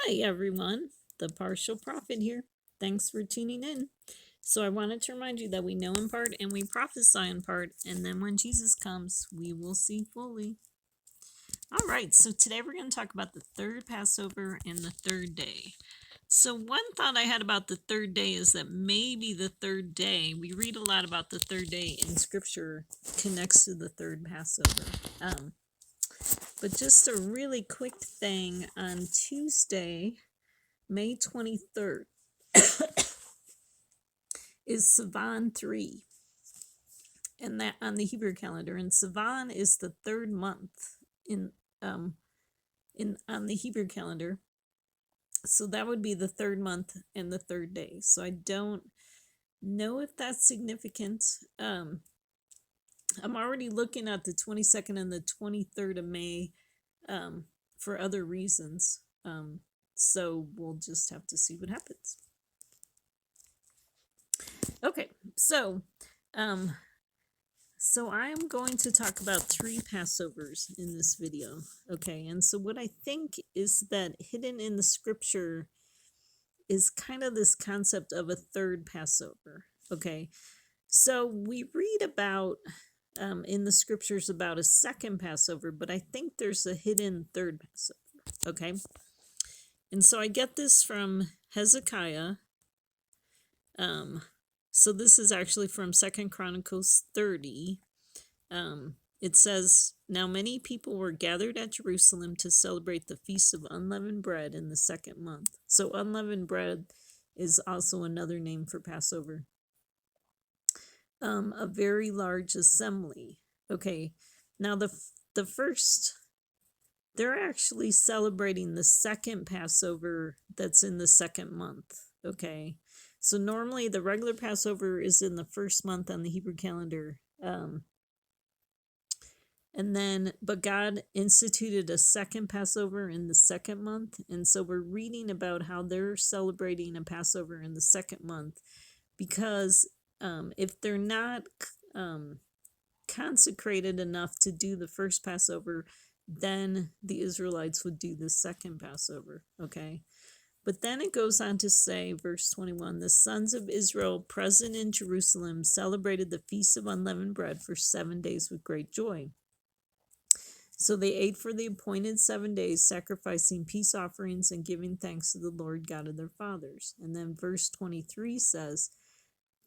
Hi, everyone. The Partial Prophet here. Thanks for tuning in. So, I wanted to remind you that we know in part and we prophesy in part, and then when Jesus comes, we will see fully. All right, so today we're going to talk about the third Passover and the third day. So, one thought I had about the third day is that maybe the third day, we read a lot about the third day in Scripture, connects to the third Passover. But just a really quick thing on Tuesday, May 23rd, is Sivan 3, and that on the Hebrew calendar. And Sivan is the third month in on the Hebrew calendar. So that would be the third month and the third day. So I don't know if that's significant. I'm already looking at the 22nd and the 23rd of May for other reasons. So we'll just have to see what happens. Okay, so I'm going to talk about 3 Passovers in this video. Okay, and so what I think is that hidden in the scripture is kind of this concept of a third Passover. Okay, so we read about in the scriptures about a second Passover, but I think there's a hidden third Passover. Okay, and so I get this from Hezekiah. So this is actually from 2 Chronicles 30. It says, "Now many people were gathered at Jerusalem to celebrate the Feast of Unleavened Bread in the second month." So unleavened bread is also another name for Passover. A very large assembly. Okay, now the first, they're actually celebrating the second Passover that's in the second month. Okay, so normally the regular Passover is in the first month on the Hebrew calendar. But God instituted a second Passover in the second month. And so we're reading about how they're celebrating a Passover in the second month because if they're not consecrated enough to do the first Passover, then the Israelites would do the second Passover. Okay. But then it goes on to say, verse 21, "The sons of Israel present in Jerusalem celebrated the Feast of Unleavened Bread for 7 days with great joy. So they ate for the appointed 7 days, sacrificing peace offerings and giving thanks to the Lord God of their fathers." And then verse 23 says,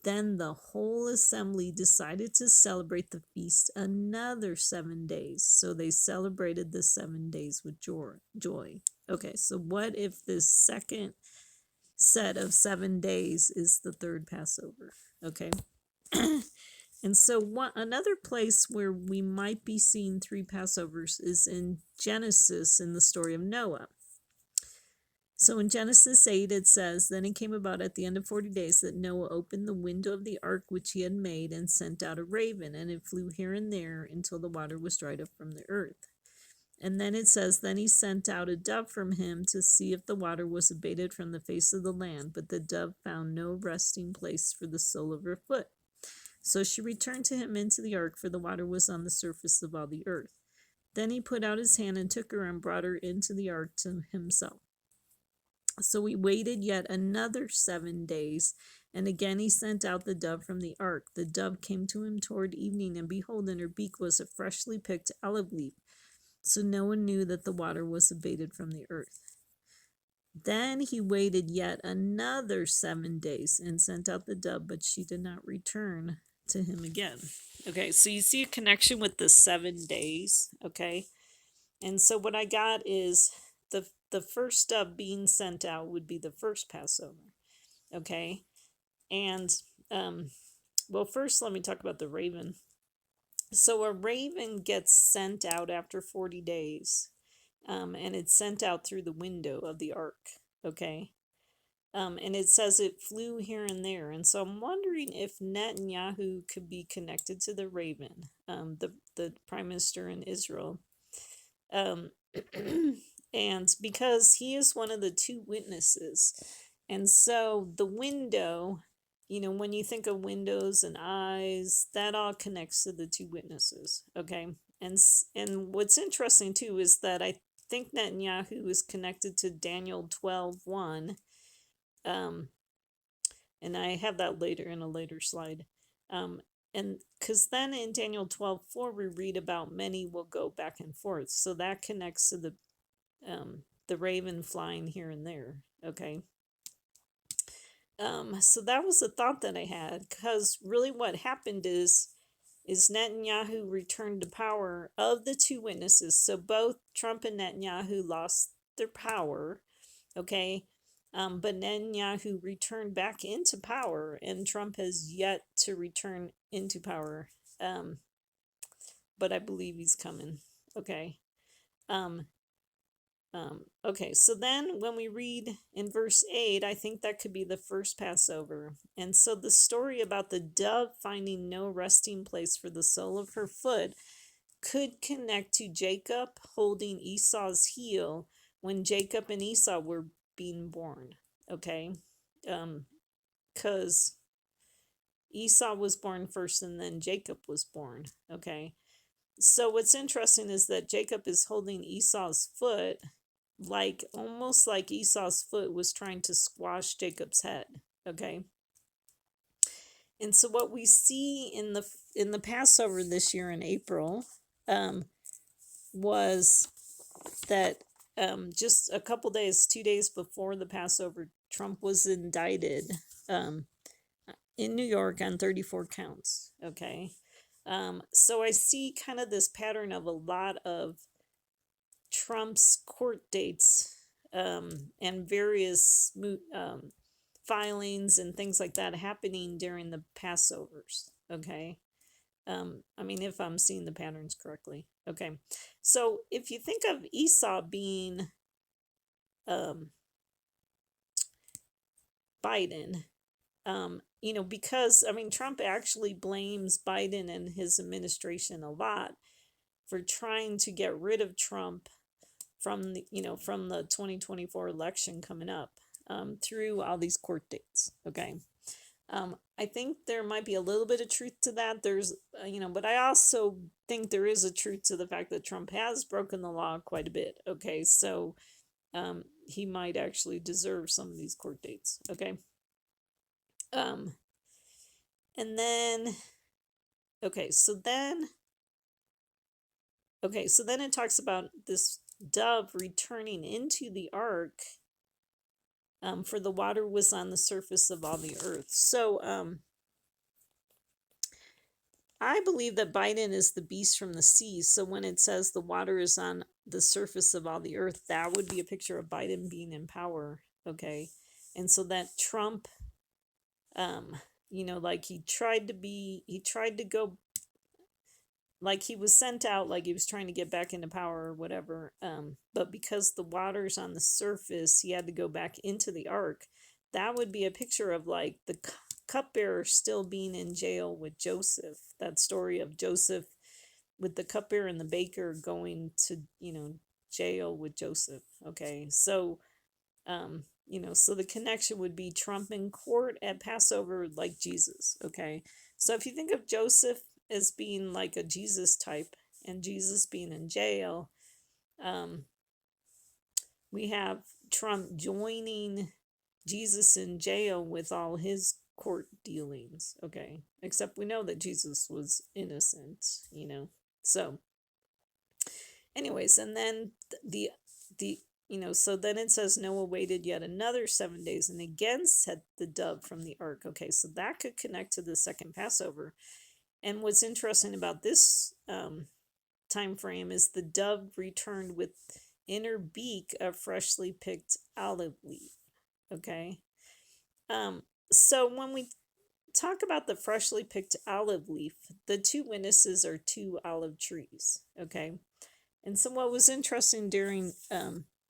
"Then the whole assembly decided to celebrate the feast another 7 days. So they celebrated the 7 days with joy." Okay, so what if this second set of 7 days is the third Passover? Okay. And so another place where we might be seeing 3 Passovers is in Genesis, in the story of Noah. So in Genesis 8, it says, "Then it came about at the end of 40 days that Noah opened the window of the ark which he had made and sent out a raven, and it flew here and there until the water was dried up from the earth." And then it says, "Then he sent out a dove from him to see if the water was abated from the face of the land, but the dove found no resting place for the sole of her foot. So she returned to him into the ark, for the water was on the surface of all the earth. Then he put out his hand and took her and brought her into the ark to himself. So he waited yet another 7 days, and again he sent out the dove from the ark. The dove came to him toward evening, and behold, in her beak was a freshly picked olive leaf. So no one knew that the water was abated from the earth. Then he waited yet another 7 days and sent out the dove, but she did not return to him again." Okay, so you see a connection with the 7 days. Okay, and so what I got is the first dove being sent out would be the first Passover. Okay, and well, first let me talk about the raven. So a raven gets sent out after 40 days, and it's sent out through the window of the ark. Okay, and it says it flew here and there. And so I'm wondering if Netanyahu could be connected to the raven, the prime minister in Israel. And because he is one of the 2 witnesses. And so the window, when you think of windows and eyes, that all connects to the 2 witnesses. Okay. And what's interesting too is that think Netanyahu is connected to Daniel 12:1. And I have that later in a later slide. And because then in Daniel 12:4 we read about many will go back and forth, so that connects to the raven flying here and there. Okay. So that was a thought that I had, because really what happened is Netanyahu returned to power of the two witnesses. So both Trump and Netanyahu lost their power. Okay. But Netanyahu returned back into power, and Trump has yet to return into power. But I believe he's coming. Okay. Okay, so then when we read in verse 8, I think that could be the first Passover. And so the story about the dove finding no resting place for the sole of her foot could connect to Jacob holding Esau's heel when Jacob and Esau were being born. Okay, because Esau was born first and then Jacob was born. Okay, so what's interesting is that Jacob is holding Esau's foot, like almost like Esau's foot was trying to squash Jacob's head. Okay, and so what we see in the Passover this year in April was that just a couple days, 2 days before the Passover, Trump was indicted in New York on 34 counts. Okay, so I see kind of this pattern of a lot of Trump's court dates and various filings and things like that happening during the Passovers. Okay. I mean, if I'm seeing the patterns correctly. Okay. So if you think of Esau being Biden, because I mean, Trump actually blames Biden and his administration a lot for trying to get rid of Trump from the 2024 election coming up, through all these court dates. Okay. I think there might be a little bit of truth to that. There's, but I also think there is a truth to the fact that Trump has broken the law quite a bit. Okay. So, he might actually deserve some of these court dates. Okay. And then, okay, so then it talks about this dove returning into the ark, for the water was on the surface of all the earth. So I believe that Biden is the beast from the sea. So when it says the water is on the surface of all the earth, that would be a picture of Biden being in power. Okay. And so that Trump, like he tried to go, like he was sent out, like he was trying to get back into power or whatever. But because the water's on the surface, he had to go back into the ark. That would be a picture of like the cupbearer still being in jail with Joseph. That story of Joseph with the cupbearer and the baker going to, jail with Joseph. Okay. So, so the connection would be Trump in court at Passover, like Jesus. Okay. So if you think of Joseph as being like a Jesus type and Jesus being in jail, we have Trump joining Jesus in jail with all his court dealings. Okay. Except we know that Jesus was innocent, So anyways, and then so then it says Noah waited yet another 7 days and again set the dove from the ark. Okay, so that could connect to the second Passover. And what's interesting about this time frame is the dove returned with inner beak of freshly picked olive leaf. Okay. So when we talk about the freshly picked olive leaf, the two witnesses are two olive trees. Okay. And so what was interesting during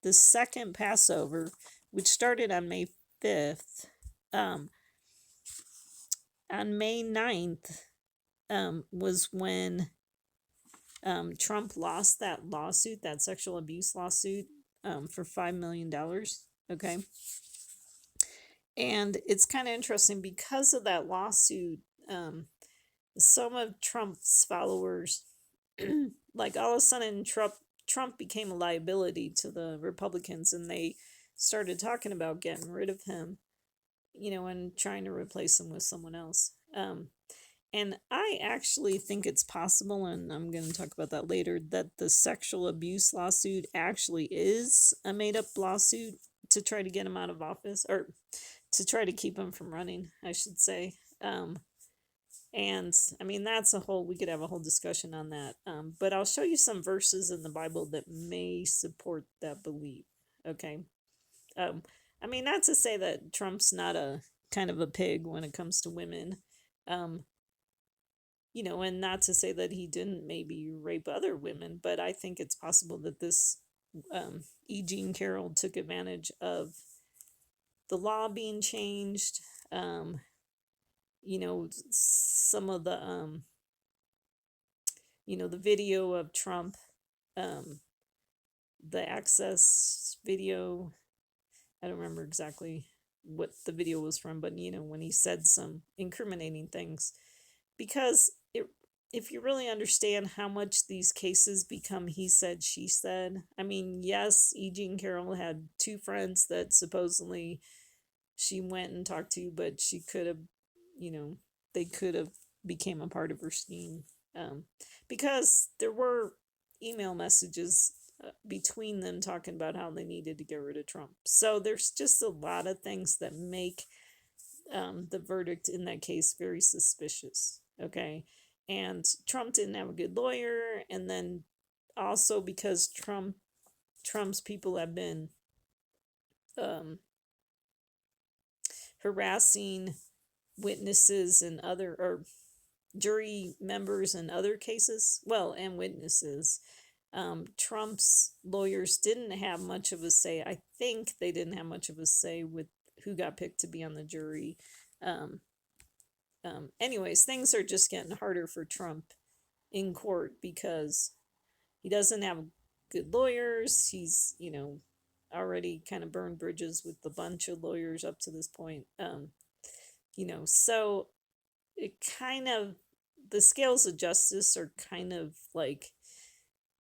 the second Passover, which started on May 5th, on May 9th, was when Trump lost that lawsuit, that sexual abuse lawsuit, for $5 million. Okay. And it's kind of interesting because of that lawsuit. Some of Trump's followers, like all of a sudden Trump became a liability to the Republicans, and they started talking about getting rid of him, and trying to replace him with someone else. And I actually think it's possible, and I'm going to talk about that later, that the sexual abuse lawsuit actually is a made up lawsuit to try to get him out of office, or to try to keep him from running, I should say. And I mean, we could have a whole discussion on that. But I'll show you some verses in the Bible that may support that belief. Okay. I mean, not to say that Trump's not a kind of a pig when it comes to women. Um, and not to say that he didn't maybe rape other women, but I think it's possible that this E. Jean Carroll took advantage of the law being changed. Some of the video of Trump, um, the access video. I don't remember exactly what the video was from, but when he said some incriminating things, because if you really understand how much these cases become he said, she said. I mean, yes, E. Jean Carroll had two friends that supposedly she went and talked to, but she could have, they could have became a part of her scheme, because there were email messages between them talking about how they needed to get rid of Trump. So there's just a lot of things that make the verdict in that case very suspicious. Okay. And Trump didn't have a good lawyer. And then also because Trump's people have been harassing witnesses and or jury members in other cases, and witnesses. Trump's lawyers didn't have much of a say. I think they didn't have much of a say with who got picked to be on the jury. Anyways, things are just getting harder for Trump in court because he doesn't have good lawyers. He's, already kind of burned bridges with a bunch of lawyers up to this point. So it kind of, the scales of justice are kind of like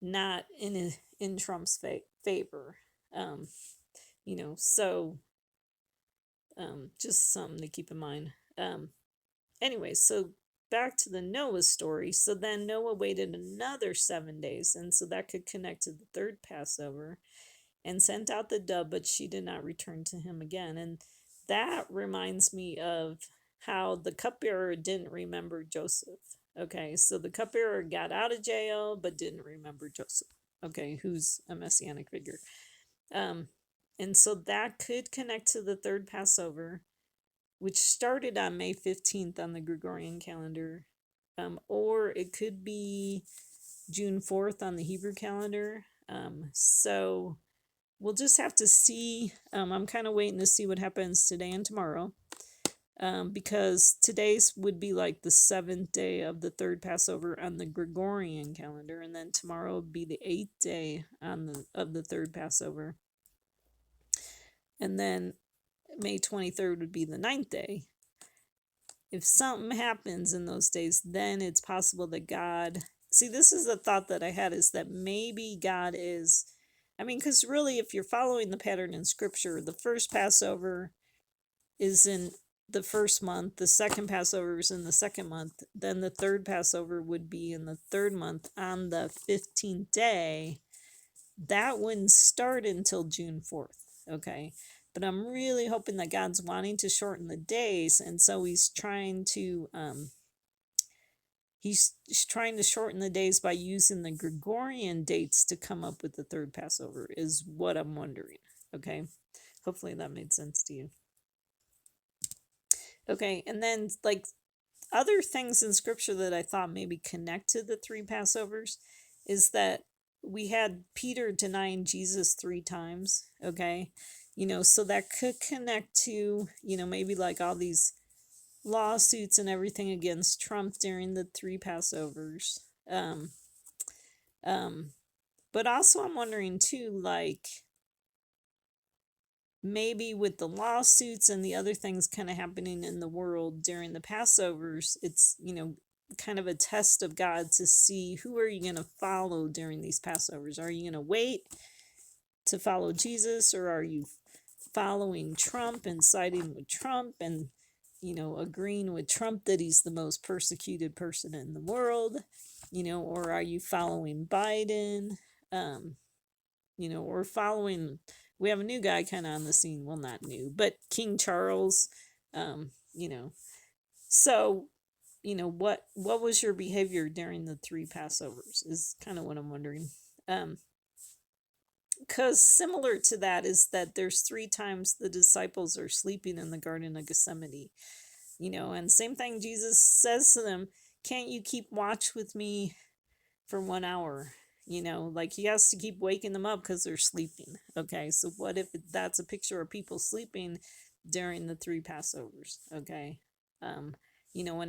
not in Trump's favor. So just something to keep in mind. Anyway, so back to the Noah story. So then Noah waited another 7 days, and so that could connect to the third Passover, and sent out the dove, but she did not return to him again. And that reminds me of how the cupbearer didn't remember Joseph. Okay, so the cupbearer got out of jail but didn't remember Joseph. Okay, who's a messianic figure. And so that could connect to the third Passover, which started on May 15th on the Gregorian calendar. Or it could be June 4th on the Hebrew calendar. So we'll just have to see. I'm kind of waiting to see what happens today and tomorrow. Because today's would be like the 7th day of the third Passover on the Gregorian calendar, and then tomorrow would be the 8th day of the third Passover. And then May 23rd would be the 9th day. If something happens in those days, then it's possible that God... See, this is the thought that I had, is that maybe God is... I mean, because really, if you're following the pattern in Scripture, the first Passover is in the first month, the second Passover is in the second month, then the third Passover would be in the third month on the 15th day. That wouldn't start until June 4th, okay? But I'm really hoping that God's wanting to shorten the days, and so he's trying to shorten the days by using the Gregorian dates to come up with the third Passover, is what I'm wondering, okay? Hopefully that made sense to you. Okay, and then like other things in Scripture that I thought maybe connect to the three Passovers is that we had Peter denying Jesus 3 times, okay? So that could connect to, maybe like all these lawsuits and everything against Trump during the 3 Passovers. But also I'm wondering too, like, maybe with the lawsuits and the other things kind of happening in the world during the Passovers, it's, kind of a test of God to see who are you going to follow during these Passovers. Are you going to wait to follow Jesus, or are you following Trump and siding with Trump and, agreeing with Trump that he's the most persecuted person in the world, or are you following Biden, or following, we have a new guy kind of on the scene, well, not new, but King Charles, you know, so, what was your behavior during the 3 Passovers is kind of what I'm wondering. Because similar to that is that there's 3 times the disciples are sleeping in the Garden of Gethsemane, and same thing Jesus says to them, can't you keep watch with me for 1 hour? Like he has to keep waking them up because they're sleeping. Okay, so what if that's a picture of people sleeping during the 3 Passovers? Okay, and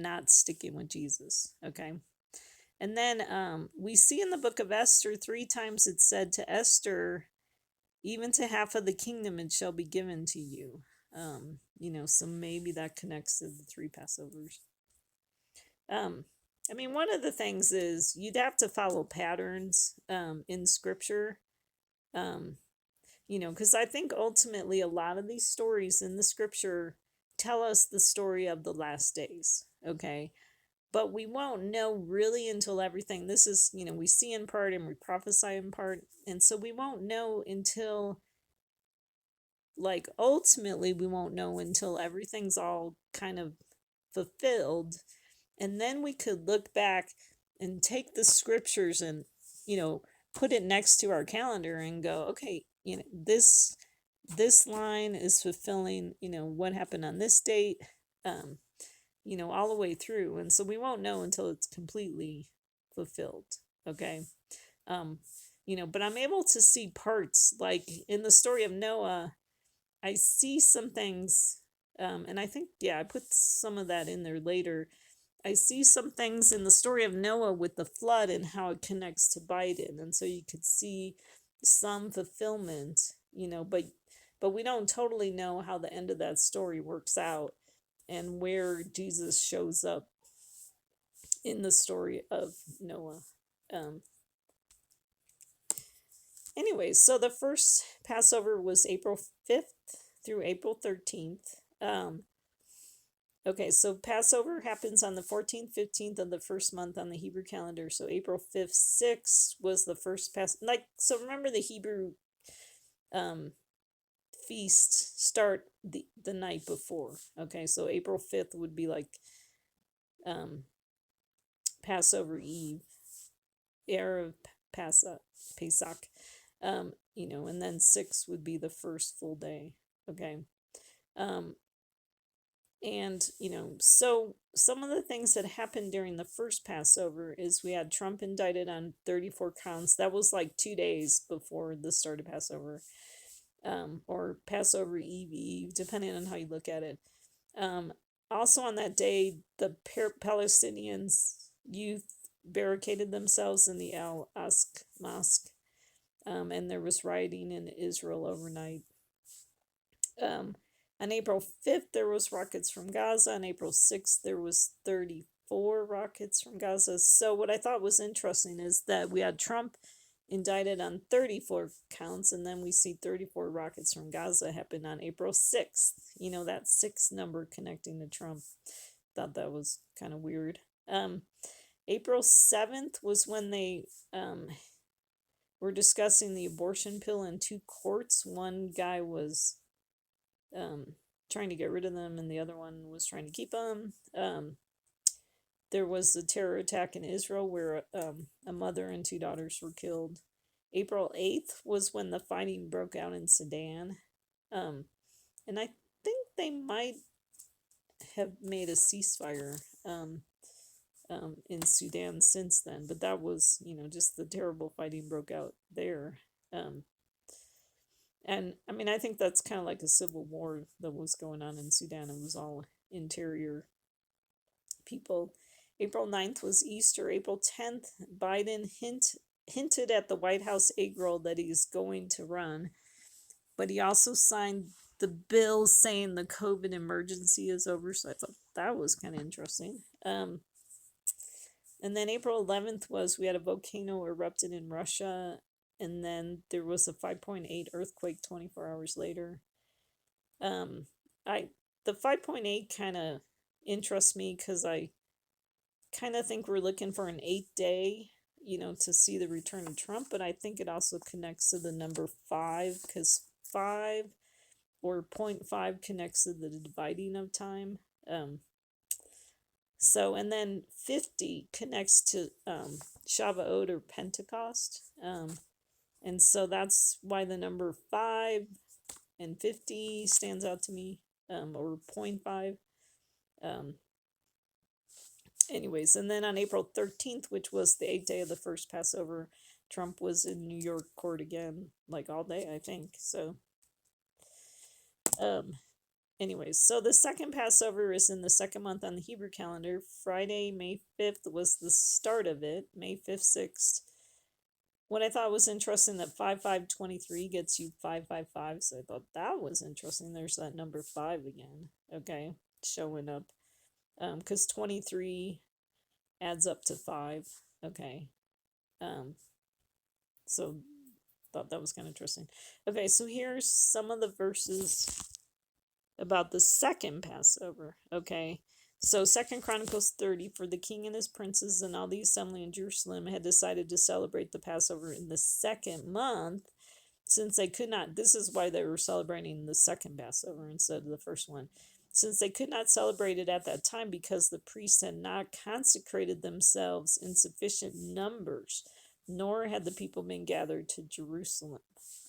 not sticking with Jesus. Okay. And then we see in the book of Esther 3 times it said to Esther, even to half of the kingdom it shall be given to you. So maybe that connects to the 3 Passovers. One of the things is you'd have to follow patterns in scripture. Because I think ultimately a lot of these stories in the scripture tell us the story of the last days. Okay. But we won't know really until everything, this is, we see in part and we prophesy in part. And so we won't know until, like, ultimately, we won't know until everything's all kind of fulfilled. And then we could look back and take the scriptures and, put it next to our calendar and go, okay, this line is fulfilling, what happened on this date. All the way through. And so we won't know until it's completely fulfilled. Okay. But I'm able to see parts, like in the story of Noah, I see some things, and I think, I put some of that in there later. I see some things in the story of Noah with the flood and how it connects to Biden. And so you could see some fulfillment, but we don't totally know how the end of that story works out and where Jesus shows up in the story of Noah. Anyway, so the first Passover was April 5th through April 13th. Okay, so Passover happens on the 14th, 15th of the first month on the Hebrew calendar. So April 5th, 6th was the first so remember the Hebrew feast start the night before. Okay, so April 5th would be like Passover Eve, Erev Pesach, and then 6 would be the first full day. Okay. And, so some of the things that happened during the first Passover is we had Trump indicted on 34 counts. That was like 2 days before the start of Passover, or Passover Eve, depending on how you look at it. Also on that day, the Palestinians youth barricaded themselves in the Al-Aqsa Mosque, and there was rioting in Israel overnight. On April 5th, there was rockets from Gaza. On April 6th, there was 34 rockets from Gaza. So what I thought was interesting is that we had Trump indicted on 34 counts, and then we see 34 rockets from Gaza happen on April 6th. That 6 number connecting to Trump. Thought that was kind of weird. April 7th was when they were discussing the abortion pill in 2 courts. One guy was trying to get rid of them, and the other one was trying to keep them. There was a terror attack in Israel where a mother and 2 daughters were killed. April 8th was when the fighting broke out in Sudan. And I think they might have made a ceasefire in Sudan since then, but that was, just the terrible fighting broke out there. And I think that's kind of like a civil war that was going on in Sudan. It was all interior people. April 9th was Easter. April 10th, Biden hinted at the White House egg roll that he's going to run, but he also signed the bill saying the COVID emergency is over. So I thought that was kind of interesting. And then April 11th was we had a volcano erupted in Russia, and then there was a 5.8 earthquake 24 hours later. I the 5.8 kind of interests me because I kind of think we're looking for an 8 day, to see the return of Trump, but I think it also connects to the number 5 because 5 or 0.5 connects to the dividing of time. So, and then 50 connects to Shavuot or Pentecost. And so that's why the number 5 and 50 stands out to me, or 0.5. Anyways, and then on April 13th, which was the 8th day of the first Passover, Trump was in New York court again, like all day, I think. So, anyways, so the second Passover is in the second month on the Hebrew calendar. Friday, May 5th was the start of it, May 5th, 6th. What I thought was interesting that 5523 gets you 555, so I thought that was interesting. There's that number 5 again, okay, showing up. Because 23 adds up to 5, okay. So thought that was kind of interesting. Okay, so here's some of the verses about the second Passover, okay. So 2 Chronicles 30, for the king and his princes and all the assembly in Jerusalem had decided to celebrate the Passover in the second month, since they could not, this is why they were celebrating the second Passover instead of the first one, since they could not celebrate it at that time because the priests had not consecrated themselves in sufficient numbers, nor had the people been gathered to Jerusalem.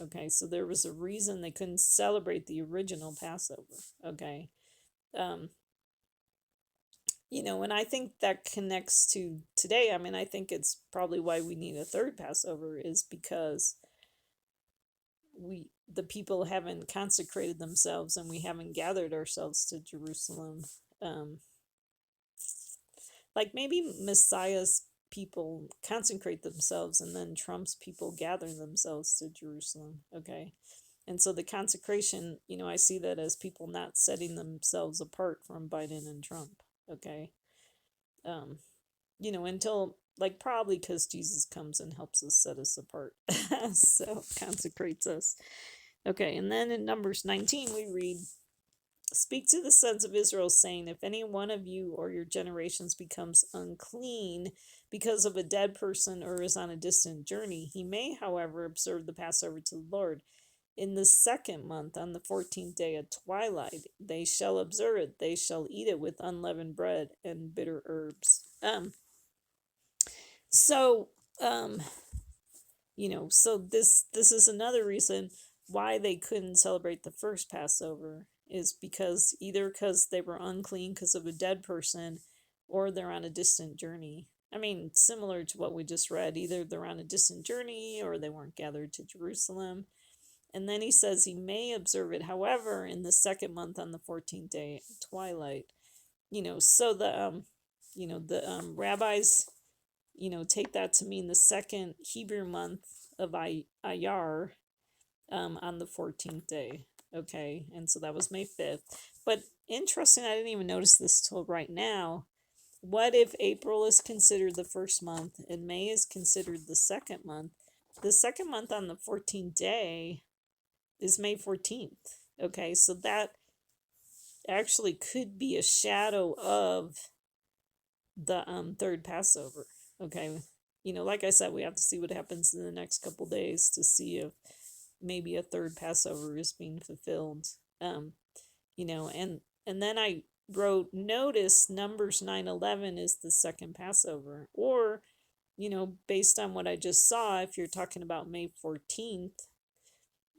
Okay, so there was a reason they couldn't celebrate the original Passover. Okay. And I think that connects to today. I mean, I think it's probably why we need a third Passover, is because the people haven't consecrated themselves and we haven't gathered ourselves to Jerusalem. Like maybe Messiah's people consecrate themselves and then Trump's people gather themselves to Jerusalem. Okay. And so the consecration, I see that as people not setting themselves apart from Biden and Trump. Okay. Until, like, probably because Jesus comes and helps us set us apart. So consecrates us. Okay, and then in Numbers 19 we read, speak to the sons of Israel, saying, if any one of you or your generations becomes unclean because of a dead person or is on a distant journey, he may, however, observe the Passover to the Lord. In the second month, on the 14th day at twilight, they shall observe it. They shall eat it with unleavened bread and bitter herbs. So this is another reason why they couldn't celebrate the first Passover, is because either because they were unclean because of a dead person, or they're on a distant journey. I mean, similar to what we just read, either they're on a distant journey or they weren't gathered to Jerusalem. And then he says he may observe it, however, in the second month on the 14th day at twilight. So the rabbis, take that to mean the second Hebrew month of Iyar, on the 14th day. Okay, and so that was May 5th. But interesting, I didn't even notice this till right now. What if April is considered the first month and May is considered the second month? The second month on the 14th day is May 14th. Okay, so that actually could be a shadow of the third Passover. Okay, like I said, we have to see what happens in the next couple days to see if maybe a third Passover is being fulfilled. And then I wrote, notice Numbers 9:11 is the second Passover, or based on what I just saw, if you're talking about May 14th,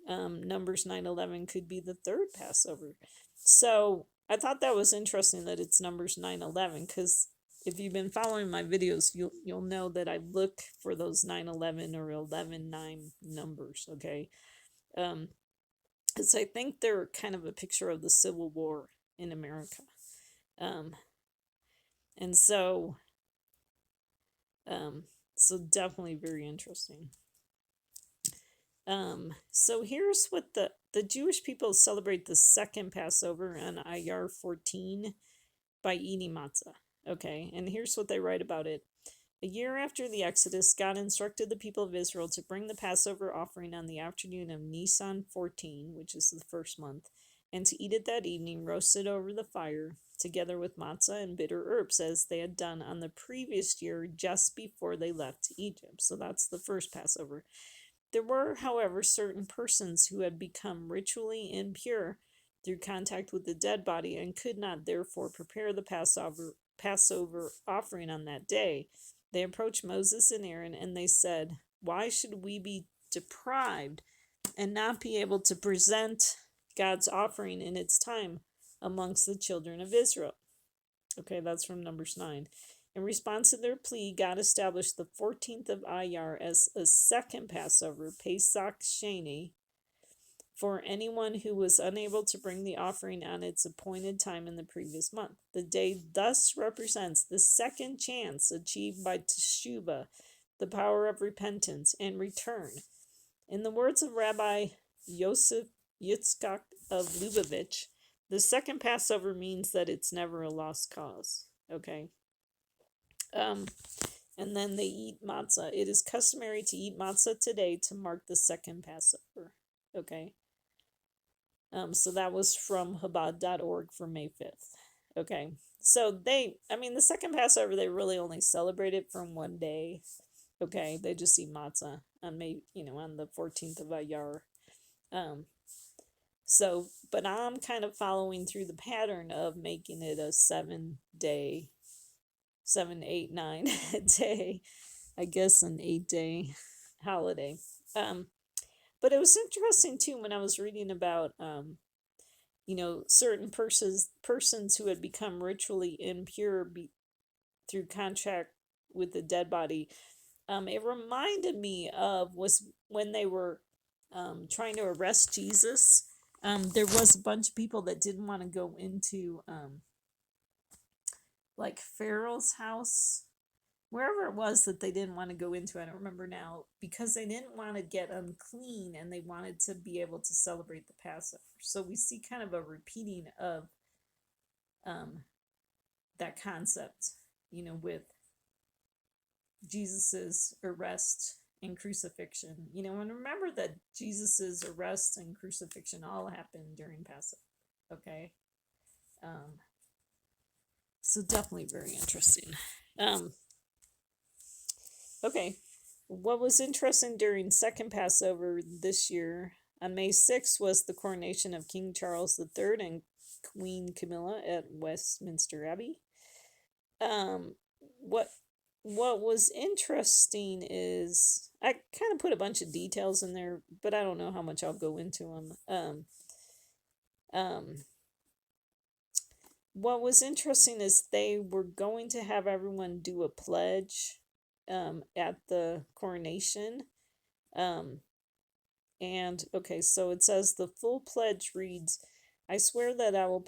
Numbers 9:11 could be the third Passover. So I thought that was interesting that it's Numbers 9:11, because if you've been following my videos, you'll know that I look for those 9:11 or 11:9 numbers. Okay, because I think they're kind of a picture of the Civil War in America, and so definitely very interesting. So here's what the Jewish people celebrate the second Passover on Iyar 14 by eating matzah. Okay, and here's what they write about it. A year after the Exodus, God instructed the people of Israel to bring the Passover offering on the afternoon of Nisan 14, which is the first month, and to eat it that evening, roasted over the fire, together with matzah and bitter herbs, as they had done on the previous year just before they left Egypt. So that's the first Passover. There were, however, certain persons who had become ritually impure through contact with the dead body and could not therefore prepare the Passover offering on that day. They approached Moses and Aaron and they said, "Why should we be deprived and not be able to present God's offering in its time amongst the children of Israel?" Okay, that's from Numbers 9. In response to their plea, God established the 14th of Iyar as a second Passover, Pesach Sheni, for anyone who was unable to bring the offering on its appointed time in the previous month. The day thus represents the second chance achieved by Teshuvah, the power of repentance and return. In the words of Rabbi Yosef Yitzchak of Lubavitch, the second Passover means that it's never a lost cause. Okay. And then they eat matzah. It is customary to eat matzah today to mark the second Passover. Okay. So that was from Chabad.org for May 5th. Okay. So the second Passover, they really only celebrate it from one day. Okay. They just eat matzah on on the 14th of Iyar. But I'm kind of following through the pattern of making it a 7 day, 7, 8, 9 day, I guess an 8-day holiday. But it was interesting too when I was reading about, certain persons who had become ritually impure through contact with the dead body. It reminded me of was when they were trying to arrest Jesus. There was a bunch of people that didn't want to go into like Pharaoh's house, wherever it was that they didn't want to go into. I don't remember now, because they didn't want to get unclean and they wanted to be able to celebrate the Passover. So we see kind of a repeating of that concept, with Jesus's arrest and crucifixion, and remember that Jesus's arrest and crucifixion all happened during Passover. Okay. So definitely very interesting. Okay. What was interesting during second Passover this year on May 6th was the coronation of King Charles III and Queen Camilla at Westminster Abbey. What was interesting is I kind of put a bunch of details in there, but I don't know how much I'll go into them. What was interesting is they were going to have everyone do a pledge at the coronation. And okay, so it says the full pledge reads, "I swear that I will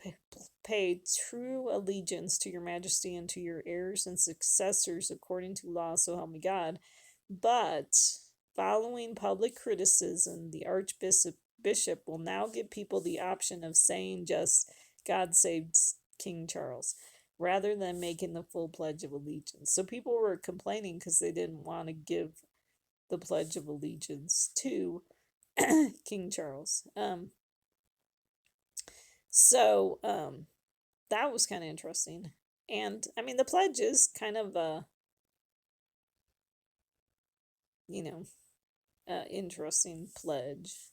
pay true allegiance to your majesty and to your heirs and successors according to law, so help me God. But following public criticism, the Archbishop will now give people the option of saying just God saved King Charles, rather than making the full Pledge of Allegiance." So people were complaining because they didn't want to give the Pledge of Allegiance to King Charles. So that was kind of interesting. And the pledge is kind of a, interesting pledge.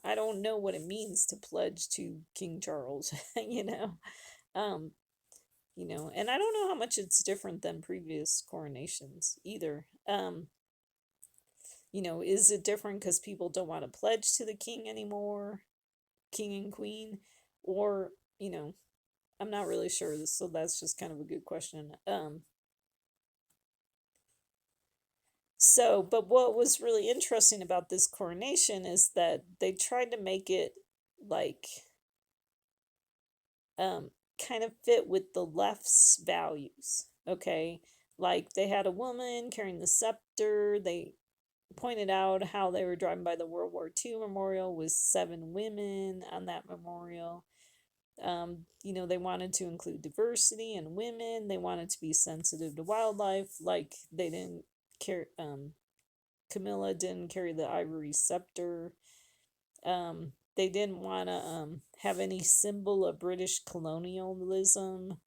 I don't know what it means to pledge to King Charles, and I don't know how much it's different than previous coronations either. Is it different because people don't want to pledge to the king anymore, king and queen, or, I'm not really sure. So that's just kind of a good question. But what was really interesting about this coronation is that they tried to make it like, kind of fit with the left's values. Okay. Like they had a woman carrying the scepter. They pointed out how they were driving by the World War II memorial with 7 women on that memorial. They wanted to include diversity and women. They wanted to be sensitive to wildlife. Like they didn't care. Camilla didn't carry the ivory scepter. They didn't want to have any symbol of British colonialism,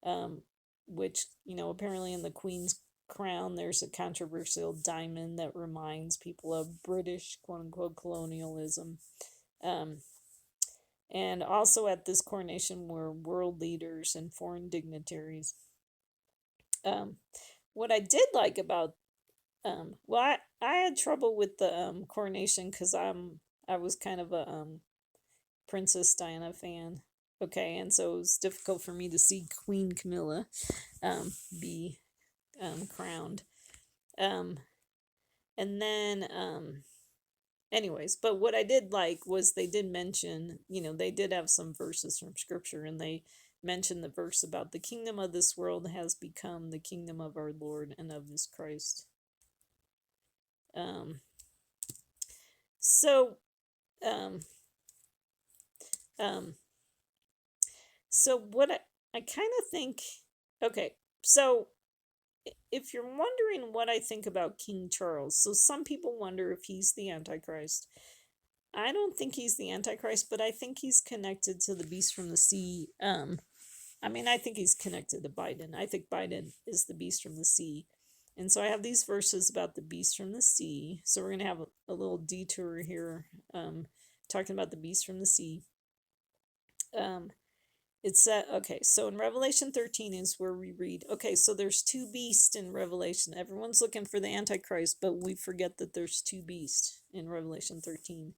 um, which, apparently in the Queen's crown, there's a controversial diamond that reminds people of British quote unquote colonialism. Um, and also at this coronation were world leaders and foreign dignitaries. Um, what I did like about I had trouble with the coronation because I was kind of a Princess Diana fan. Okay, and so it was difficult for me to see Queen Camilla be crowned. And then anyways, but what I did like was they did mention, they did have some verses from scripture, and they mentioned the verse about the kingdom of this world has become the kingdom of our Lord and of his Christ. Um, so, um, um, so what I kind of think, okay, so if you're wondering what I think about King Charles, so some people wonder if he's the Antichrist. I don't think he's the Antichrist, but I think he's connected to the beast from the sea. I think he's connected to Biden. I think Biden is the beast from the sea. And so I have these verses about the beast from the sea. So we're going to have a little detour here, talking about the beast from the sea. It said, okay, so in Revelation 13 is where we read, okay, so there's two beasts in Revelation. Everyone's looking for the Antichrist, but we forget that there's two beasts in Revelation 13.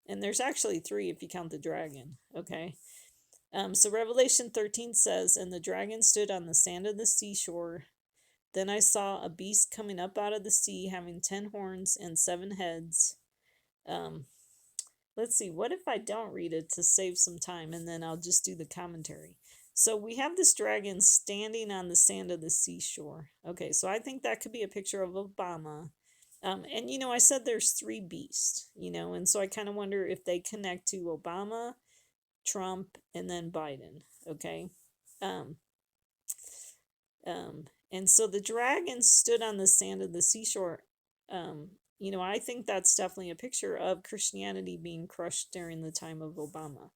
And there's actually three if you count the dragon, okay? So Revelation 13 says, and the dragon stood on the sand of the seashore. Then I saw a beast coming up out of the sea, having 10 horns and 7 heads. Let's see, what if I don't read it to save some time, and then I'll just do the commentary. So we have this dragon standing on the sand of the seashore. Okay, so I think that could be a picture of Obama. And I said there's 3 beasts, and so I kind of wonder if they connect to Obama, Trump, and then Biden. Okay. Um, and so the dragon stood on the sand of the seashore. I think that's definitely a picture of Christianity being crushed during the time of Obama.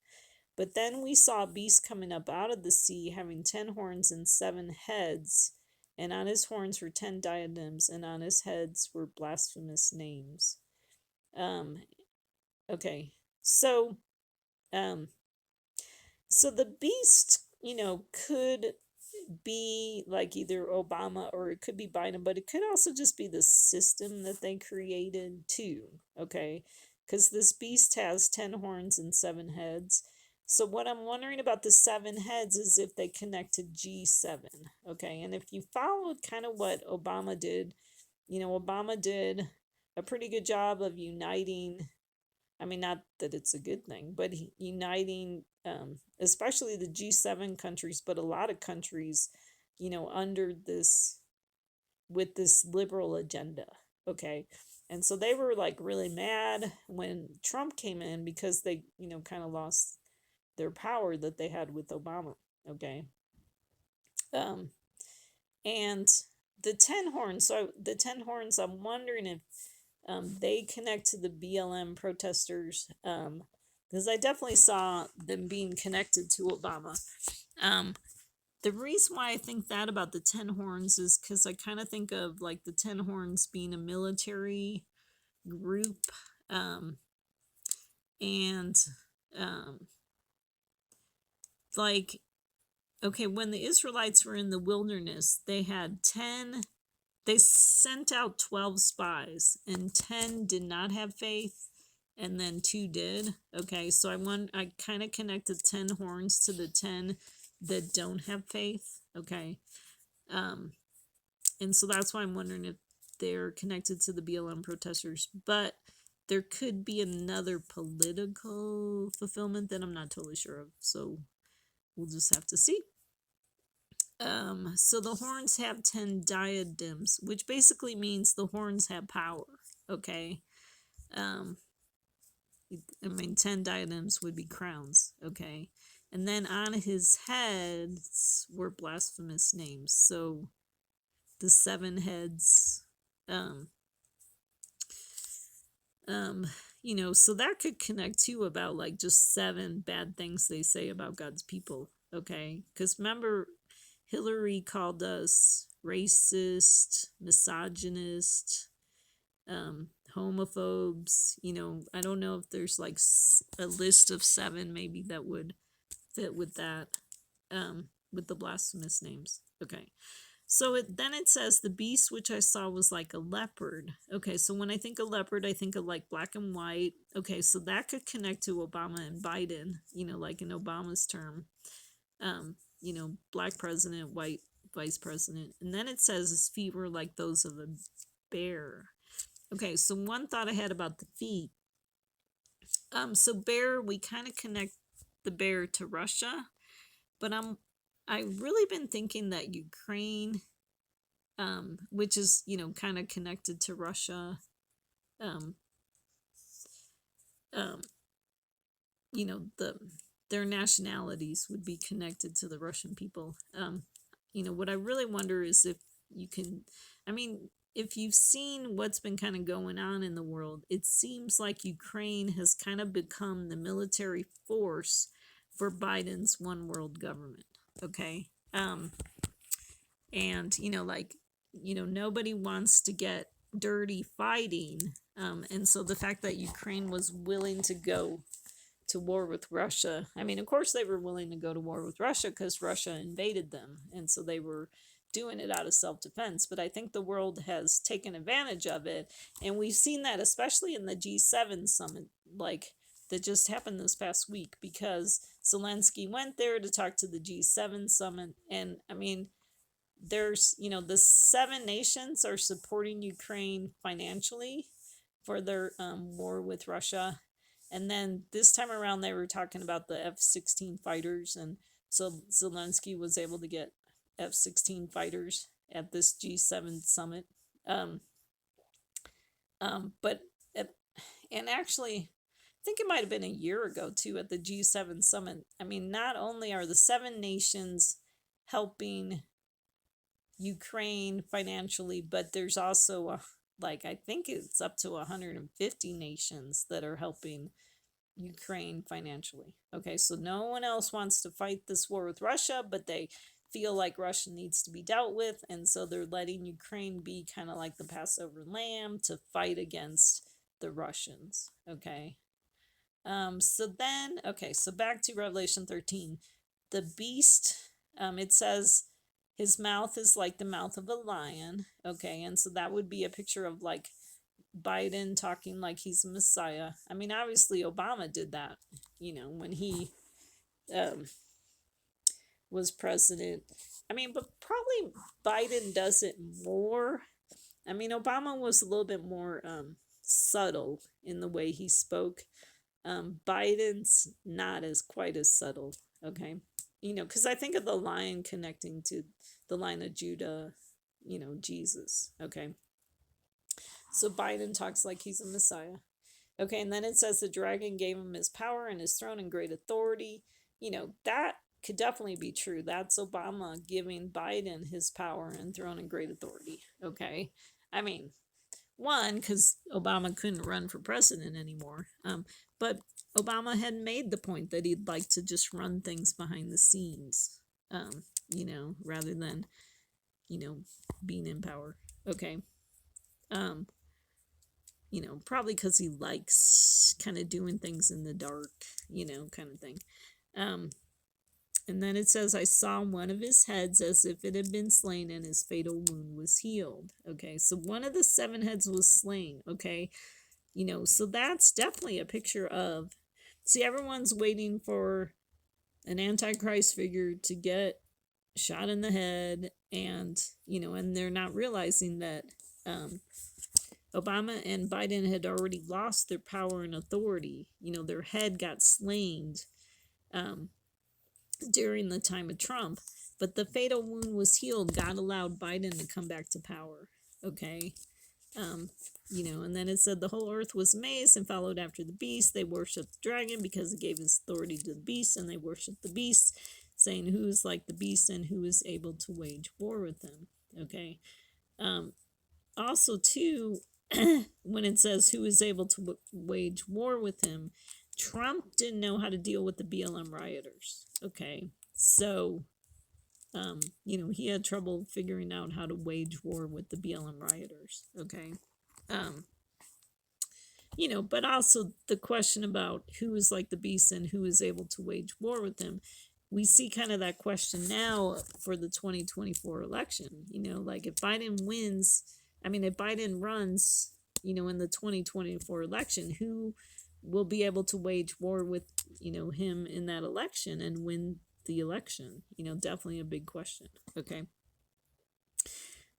But then we saw a beast coming up out of the sea, having 10 horns and 7 heads, and on his horns were 10 diadems, and on his heads were blasphemous names. Okay, so the beast, could be like either Obama or it could be Biden, but it could also just be the system that they created too, okay? Because this beast has 10 horns and 7 heads. So what I'm wondering about the 7 heads is if they connect to G7, okay? And if you followed kind of what Obama did, Obama did a pretty good job of uniting, not that it's a good thing, but uniting, especially the G7 countries, but a lot of countries, under this, with this liberal agenda. Okay. And so they were like really mad when Trump came in because they, kind of lost their power that they had with Obama. Okay. And the 10 horns, so the 10 horns, I'm wondering if they connect to the BLM protesters, because I definitely saw them being connected to Obama. The reason why I think that about the 10 horns is because I kind of think of like the 10 horns being a military group, and like, okay, when the Israelites were in the wilderness, they had 10. They sent out 12 spies, and 10 did not have faith, and then 2 did. Okay, so I kind of connected 10 horns to the 10 that don't have faith. Okay. And so that's why I'm wondering if they're connected to the BLM protesters. But there could be another political fulfillment that I'm not totally sure of. So we'll just have to see. So the horns have 10 diadems, which basically means the horns have power. Okay. I mean, 10 diadems would be crowns, okay? And then on his heads were blasphemous names. So the 7 heads, um, um, so that could connect too about like just 7 bad things they say about God's people, okay? Because remember, Hillary called us racist, misogynist, homophobes. I don't know if there's like a list of 7 maybe that would fit with that, with the blasphemous names. Okay. So then it says the beast which I saw was like a leopard. Okay, so when I think of leopard, I think of like black and white. Okay, so that could connect to Obama and Biden, like in Obama's term. Black president, white vice president. And then it says his feet were like those of a bear. Okay, so one thought I had about the feet. So bear, we kind of connect the bear to Russia, but I've really been thinking that Ukraine, which is kind of connected to Russia, um, um, their nationalities would be connected to the Russian people. What I really wonder is if you can, I mean, if you've seen what's been kind of going on in the world, it seems like Ukraine has kind of become the military force for Biden's one world government. Okay. And nobody wants to get dirty fighting. And so the fact that Ukraine was willing to go to war with Russia, I mean, of course they were willing to go to war with Russia because Russia invaded them, and so they were doing it out of self-defense. But I think the world has taken advantage of it, and we've seen that especially in the G7 summit, like that just happened this past week, because Zelensky went there to talk to the G7 summit. And I mean, there's the 7 nations are supporting Ukraine financially for their war with Russia. And then this time around they were talking about the F-16 fighters, and so Zelensky was able to get F-16 fighters at this G7 summit. But and actually I think it might have been a year ago too at the G7 summit. I mean, not only are the 7 nations helping Ukraine financially, but there's also I think it's up to 150 nations that are helping Ukraine financially. Okay, so no one else wants to fight this war with Russia, but they feel like Russia needs to be dealt with, and so they're letting Ukraine be kind of like the Passover lamb to fight against the Russians. Okay. So back to Revelation 13. The beast, it says his mouth is like the mouth of a lion. Okay, and so that would be a picture of like Biden talking like he's a messiah. I mean, obviously Obama did that, when he was president. I mean, but probably Biden does it more. I mean, Obama was a little bit more subtle in the way he spoke. Biden's not as quite as subtle. Okay, because I think of the lion connecting to the line of Judah, Jesus. Okay, so Biden talks like he's a messiah. Okay, and then it says the dragon gave him his power and his throne and great authority. That could definitely be true. That's Obama giving Biden his power and throne and great authority. Okay, I mean, one, because Obama couldn't run for president anymore, but Obama had made the point that he'd like to just run things behind the scenes, rather than, being in power. Okay. Probably because he likes kind of doing things in the dark, kind of thing. And then it says, I saw one of his heads as if it had been slain, and his fatal wound was healed. Okay, so one of the 7 heads was slain. Okay, so that's definitely a picture of, see, everyone's waiting for an antichrist figure to get shot in the head, and and they're not realizing that Obama and Biden had already lost their power and authority. Their head got slain during the time of Trump, but the fatal wound was healed. God allowed Biden to come back to power. Okay. And then it said the whole earth was amazed and followed after the beast. They worshipped the dragon because it gave his authority to the beast, and they worshipped the beast, saying, who is like the beast and who is able to wage war with him? Okay. Also, too, when it says who is able to wage war with him, Trump didn't know how to deal with the BLM rioters. Okay. So, he had trouble figuring out how to wage war with the BLM rioters. Okay. But also the question about who is like the beast and who is able to wage war with him. We see kind of that question now for the 2024 election. Like if Biden runs, in the 2024 election, who will be able to wage war with, him in that election and win the election? Definitely a big question. Okay.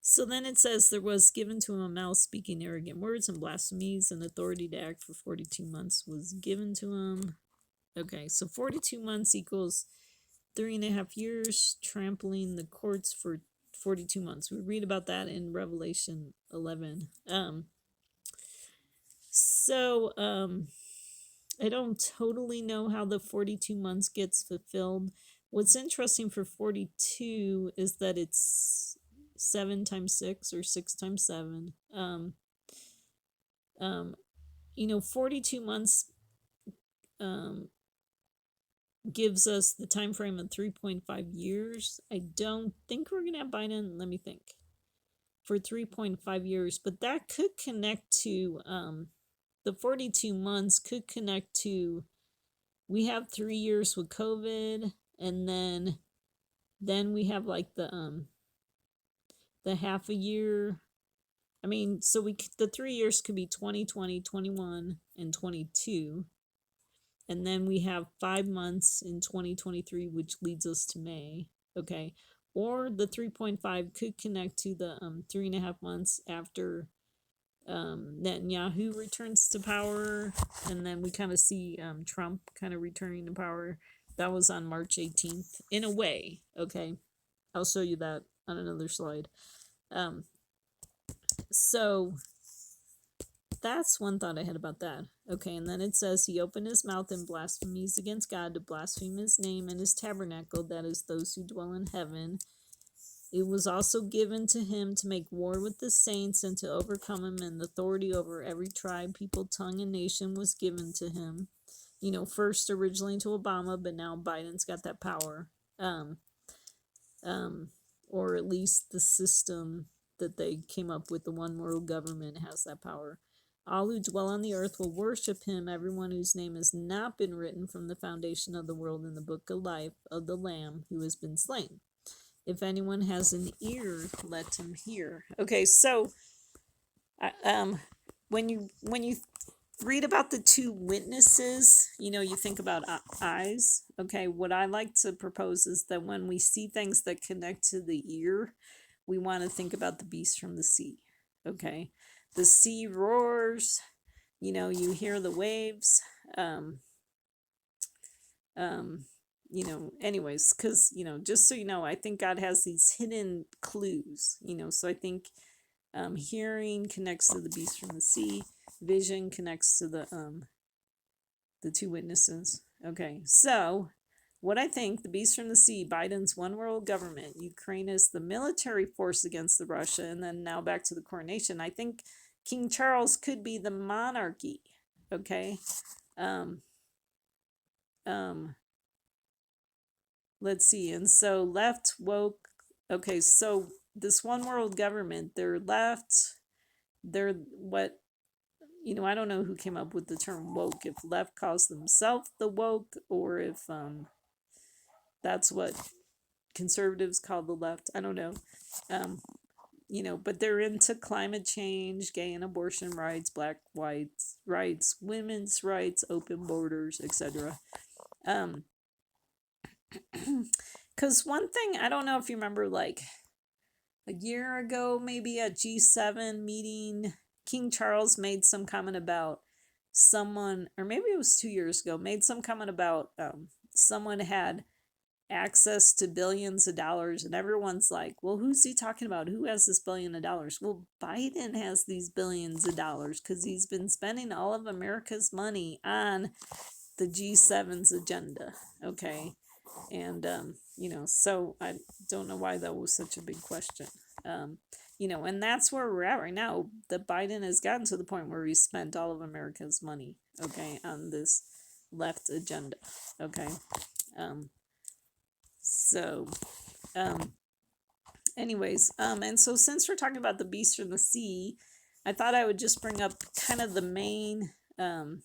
So then it says there was given to him a mouth speaking arrogant words and blasphemies, and authority to act for 42 months was given to him. Okay, so 42 months equals 3.5 years, trampling the courts for 42 months. We read about that in Revelation 11. I don't totally know how the 42 months gets fulfilled. What's interesting for 42 is that it's 7 times 6 or 6 times 7. 42 months gives us the time frame of 3.5 years. I don't think we're going to have Biden, let me think, for 3.5 years, but that could connect to the 42 months could connect to, we have 3 years with COVID, and then we have like the half a year. I mean, so the 3 years could be 2020, 21, and 22. And then we have 5 months in 2023, which leads us to May. Okay. Or the 3.5 could connect to the 3.5 months after Netanyahu returns to power. And then we kind of see Trump kind of returning to power. That was on March 18th, in a way. Okay. I'll show you that on another slide. So that's one thought I had about that. Okay, and then it says he opened his mouth in blasphemies against God to blaspheme his name and his tabernacle, that is, those who dwell in heaven. It was also given to him to make war with the saints and to overcome him, and authority over every tribe, people, tongue, and nation was given to him. First originally to Obama, but now Biden's got that power. Or at least the system that they came up with, the one world government, has that power. All who dwell on the earth will worship him, everyone whose name has not been written from the foundation of the world in the book of life of the Lamb who has been slain. If anyone has an ear, let him hear. Okay, so when you read about the two witnesses, you think about eyes. Okay, what I like to propose is that when we see things that connect to the ear, we want to think about the beast from the sea. Okay, the sea roars, you hear the waves. Anyways, because, just so you know, I think God has these hidden clues, so I think hearing connects to the beast from the sea, vision connects to the two witnesses. Okay, so what I think, the beast from the sea, Biden's one world government, Ukraine is the military force against the Russia, and then now back to the coronation. I think King Charles could be the monarchy. Okay. Let's see. And so left woke. Okay, so this one world government, they're left. They're what, I don't know who came up with the term woke, if left calls themselves the woke, or if that's what conservatives call the left. I don't know. But they're into climate change, gay and abortion rights, black, white rights, women's rights, open borders, etc. Because one thing, I don't know if you remember, like a year ago, maybe at G7 meeting, King Charles made some comment about someone, or maybe it was 2 years ago, made some comment about someone had access to billions of dollars, and everyone's like, well, who's he talking about? Who has this $1 billion? Well, Biden has these billions of dollars because he's been spending all of America's money on the G7's agenda. Okay. And, so I don't know why that was such a big question. And that's where we're at right now. That Biden has gotten to the point where he spent all of America's money, okay, on this left agenda. Okay. So, anyways, and so since we're talking about the beast from the sea, I thought I would just bring up kind of the main, quote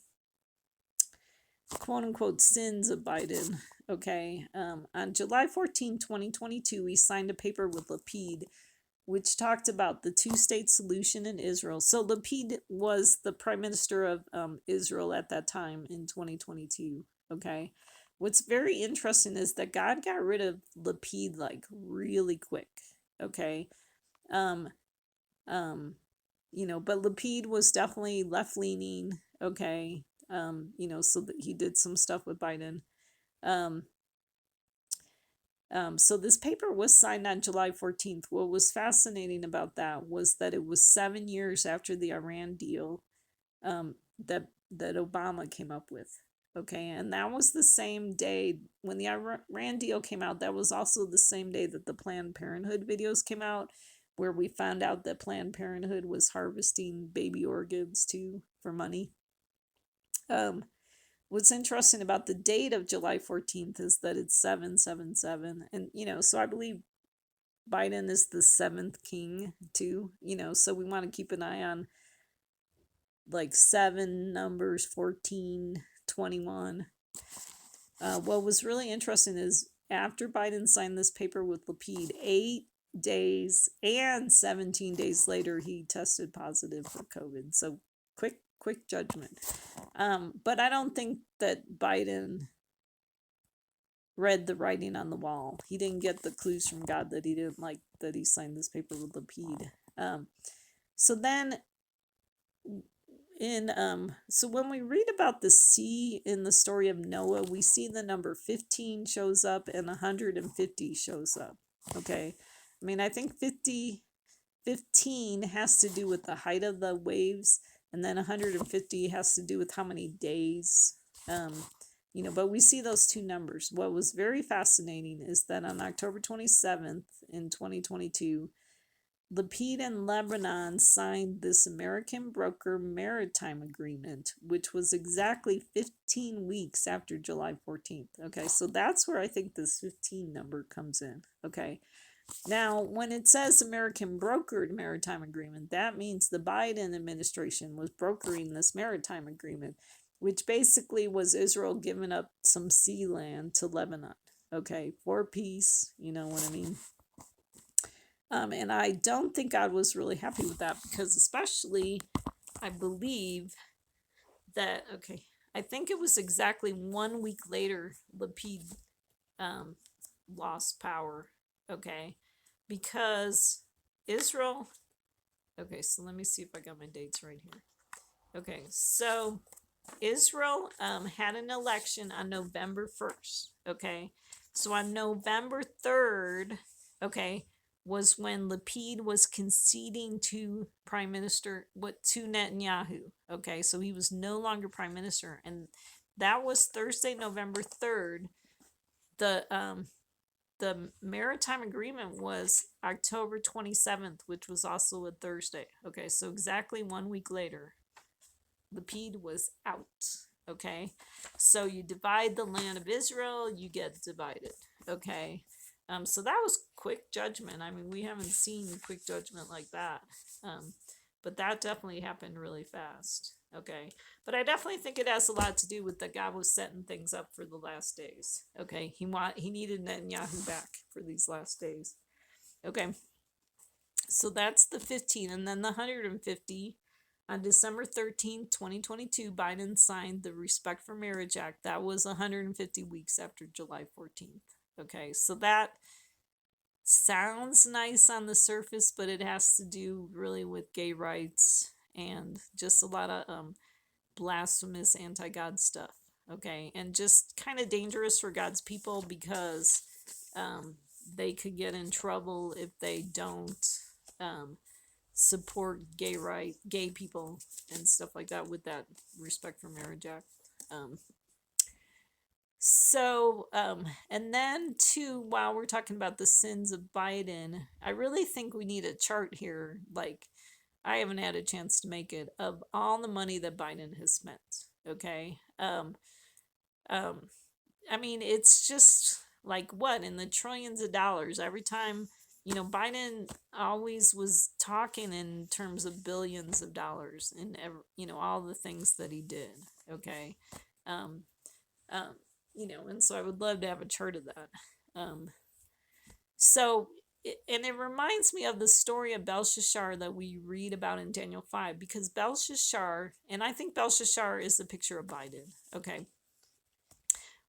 unquote, sins of Biden. Okay. On July 14, 2022, he signed a paper with Lapid, which talked about the two-state solution in Israel. So Lapid was the prime minister of Israel at that time in 2022. Okay. What's very interesting is that God got rid of Lapid like really quick. Okay. But Lapid was definitely left-leaning. Okay. So that he did some stuff with Biden. So this paper was signed on July 14th. What was fascinating about that was that it was 7 years after the Iran deal that Obama came up with. Okay, and that was the same day when the Iran deal came out. That was also the same day that the Planned Parenthood videos came out, where we found out that Planned Parenthood was harvesting baby organs too for money. What's interesting about the date of July 14th is that it's 777. And, so I believe Biden is the 7th king too, so we want to keep an eye on like 7 numbers, 14, 21. What was really interesting is after Biden signed this paper with Lapid, 8 days and 17 days later, he tested positive for COVID. So quick judgment. But I don't think that Biden read the writing on the wall. He didn't get the clues from God that he didn't like that he signed this paper with Lapid. So then so when we read about the sea in the story of Noah, we see the number 15 shows up and 150 shows up. Okay. I mean, I think 15 has to do with the height of the waves, and then 150 has to do with how many days. But we see those two numbers. What was very fascinating is that on October 27th in 2022, Lapid and Lebanon signed this American broker maritime agreement, which was exactly 15 weeks after July 14th. Okay, so that's where I think this 15 number comes in. Okay, now when it says American brokered maritime agreement, that means the Biden administration was brokering this maritime agreement, which basically was Israel giving up some sea land to Lebanon. Okay, for peace, you know what I mean? And I don't think God was really happy with that because especially I believe that, I think it was exactly 1 week later Lapid lost power, because Israel, so let me see if I got my dates right here. So Israel had an election on November 1st, so on November 3rd, was when Lapid was conceding to to Netanyahu. So he was no longer prime minister, and that was Thursday, November 3rd. The maritime agreement was October 27th, which was also a Thursday. So exactly 1 week later, Lapid was out. So you divide the land of Israel, you get divided. So that was quick judgment. I mean, we haven't seen quick judgment like that. But that definitely happened really fast. But I definitely think it has a lot to do with that God was setting things up for the last days. He needed Netanyahu back for these last days. So that's the 15, and then the 150. On December 13th, 2022, Biden signed the Respect for Marriage Act. That was 150 weeks after July 14th. So that sounds nice on the surface, but it has to do really with gay rights and just a lot of blasphemous anti-God stuff. And just kind of dangerous for God's people because they could get in trouble if they don't um, support gay people and stuff like that with that Respect for Marriage Act. Um, and then too, while we're talking about the sins of Biden, I really think we need a chart here. Like, I haven't had a chance to make it, of all the money that Biden has spent. Okay. Um, I mean, it's just like what, in the trillions of dollars every time. Biden always was talking in terms of billions of dollars in all the things that he did. Okay. Um, um, and so I would love to have a chart of that. Um, so, and it reminds me of the story of Belshazzar that we read about in Daniel 5, because Belshazzar, and I think Belshazzar is the picture of Biden. Okay.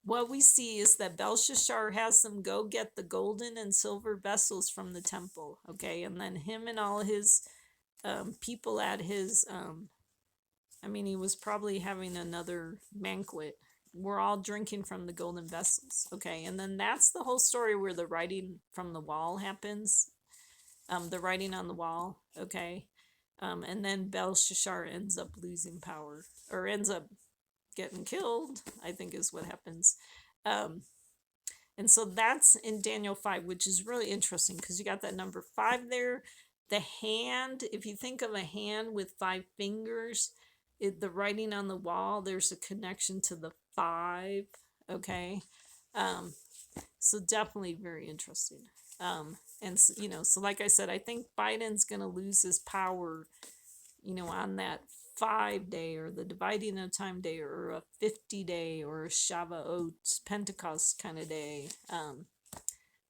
What we see is that Belshazzar has them go get the golden and silver vessels from the temple. Okay. And then him and all his people at his, he was probably having another banquet. We're all drinking from the golden vessels. Okay. And then that's the whole story where the writing from the wall happens. The writing on the wall. Okay. And then Belshazzar ends up losing power, or ends up getting killed, I think is what happens. And so that's in Daniel 5, which is really interesting because you got that number 5 there. The hand, if you think of a hand with 5 fingers, the writing on the wall, there's a connection to the 5. Okay. So definitely very interesting. And so like I said, I think Biden's going to lose his power, on that 5-day or the dividing of time day or a 50-day or a Shavuot Pentecost kind of day.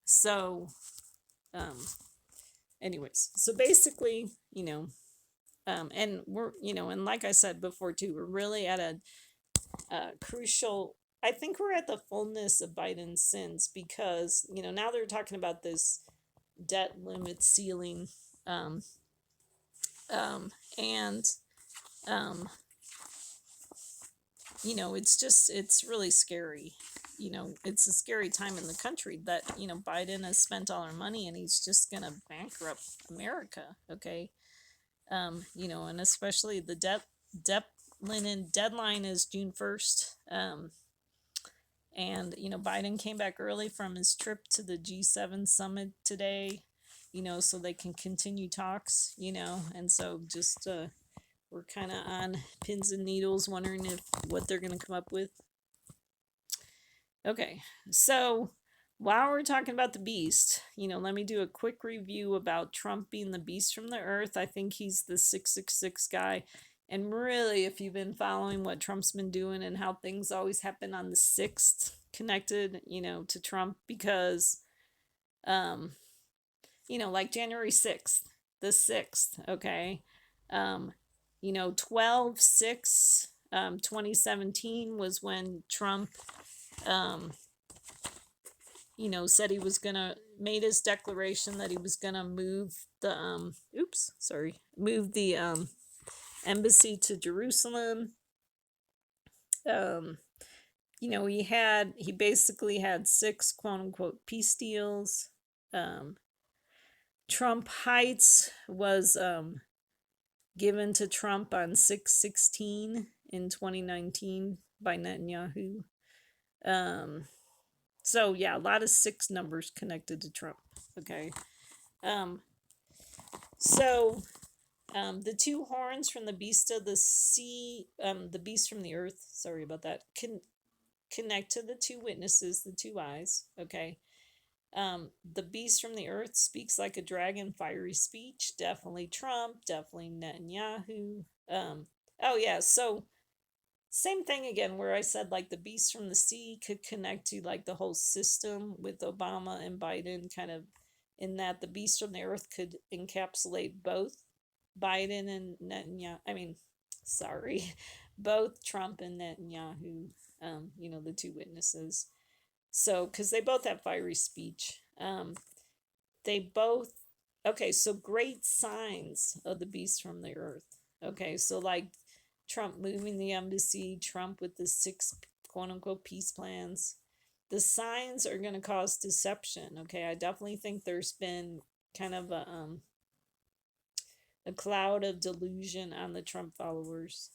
So anyways, so basically, and we're, and like I said before too, we're really at a crucial, I think we're at the fullness of Biden's sins, because, now they're talking about this debt limit ceiling. And it's really scary. It's a scary time in the country that, Biden has spent all our money and he's just going to bankrupt America. Okay. And especially the debt linen deadline is June 1st. And, Biden came back early from his trip to the G7 summit today, so they can continue talks, and so just, we're kind of on pins and needles wondering what they're going to come up with. Okay, so while we're talking about the beast, let me do a quick review about Trump being the beast from the earth. I think he's the 666 guy. And really, if you've been following what Trump's been doing and how things always happen on the 6th connected, to Trump, because, like January 6th, the 6th, okay? 12/6, 2017 was when Trump, said he was gonna, made his declaration that he was gonna move the, move the, embassy to Jerusalem. He basically had 6 quote unquote peace deals. Trump Heights was given to Trump on 6/16 in 2019 by Netanyahu. So yeah, a lot of 6 numbers connected to Trump. Okay. The 2 horns from the beast of the sea, the beast from the earth, sorry about that, can connect to the 2 witnesses, the 2 eyes. Okay. The beast from the earth speaks like a dragon, fiery speech. Definitely Trump, definitely Netanyahu. Oh yeah, so same thing again, where I said like the beast from the sea could connect to like the whole system with Obama and Biden, kind of, in that the beast from the earth could encapsulate both Biden and Netanyahu. Both Trump and Netanyahu, the 2 witnesses. So, because they both have fiery speech. They both, okay, so great signs of the beast from the earth. Okay, so like Trump moving the embassy, Trump with the 6 quote unquote peace plans. the signs are going to cause deception. Okay, I definitely think there's been kind of a cloud of delusion on the Trump followers.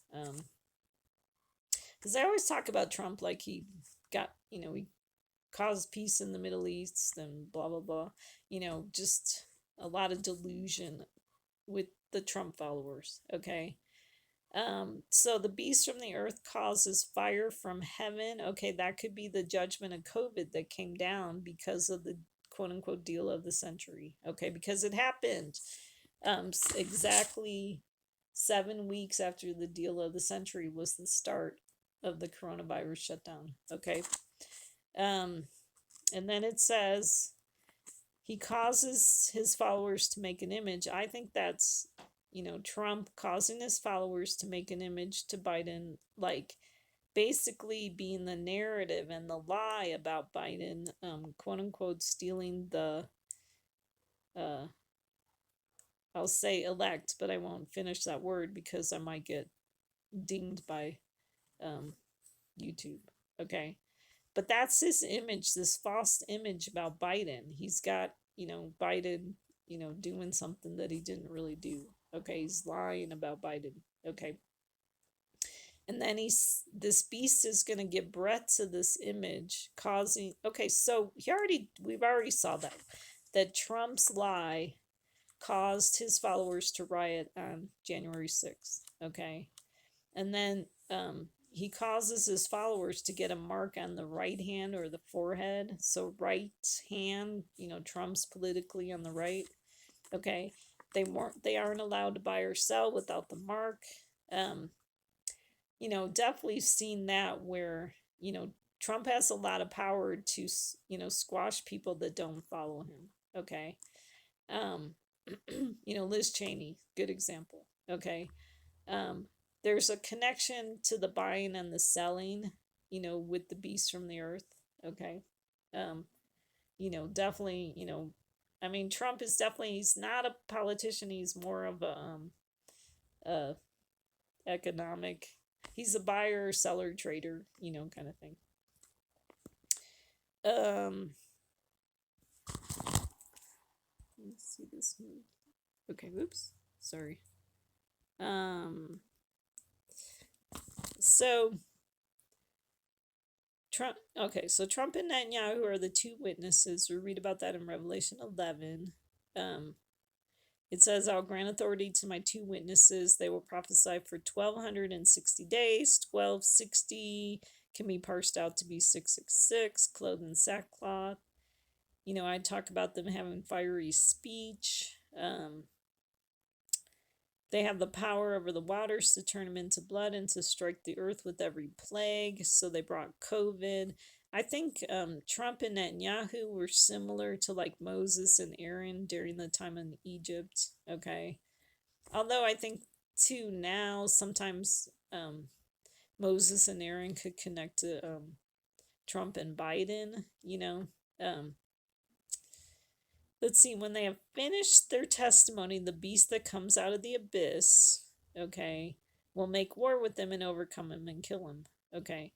Because I always talk about Trump like he got, he caused peace in the Middle East and blah blah blah. Just a lot of delusion with the Trump followers. Okay. So the beast from the earth causes fire from heaven. Okay, that could be the judgment of COVID that came down because of the quote unquote deal of the century. Okay, because it happened exactly 7 weeks after the deal of the century was the start of the coronavirus shutdown. Okay. Um, and then it says he causes his followers to make an image. I think that's, Trump causing his followers to make an image to Biden, like basically being the narrative and the lie about Biden, quote unquote, stealing the, uh, I'll say elect, but I won't finish that word because I might get dinged by YouTube. Okay. But that's his image, this false image about Biden. He's got, Biden, doing something that he didn't really do. Okay. He's lying about Biden. Okay. And then this beast is going to give breath to this image, causing, okay, so we've already saw that Trump's lie caused his followers to riot on January 6th. Okay. And then he causes his followers to get a mark on the right hand or the forehead. So right hand, Trump's politically on the right. Okay. They aren't allowed to buy or sell without the mark. Definitely seen that where, Trump has a lot of power to, squash people that don't follow him. Okay. Liz Cheney, good example. Okay. Um, there's a connection to the buying and the selling, with the beast from the earth. Okay. Um, definitely, I mean, Trump is definitely, he's not a politician. He's more of a economic, he's a buyer, seller, trader, kind of thing. Let's see this move. Okay, whoops. Sorry. So Trump, okay, so Trump and Netanyahu are the two witnesses. We read about that in Revelation 11. It says, I'll grant authority to my two witnesses. They will prophesy for 1,260 days. 1,260 can be parsed out to be 666, clothed in sackcloth. I talk about them having fiery speech. They have the power over the waters to turn them into blood and to strike the earth with every plague. So they brought COVID. I think Trump and Netanyahu were similar to like Moses and Aaron during the time in Egypt. Okay. Although I think too now sometimes Moses and Aaron could connect to Trump and Biden, let's see, when they have finished their testimony, the beast that comes out of the abyss, okay, will make war with them and overcome him and kill him. Okay.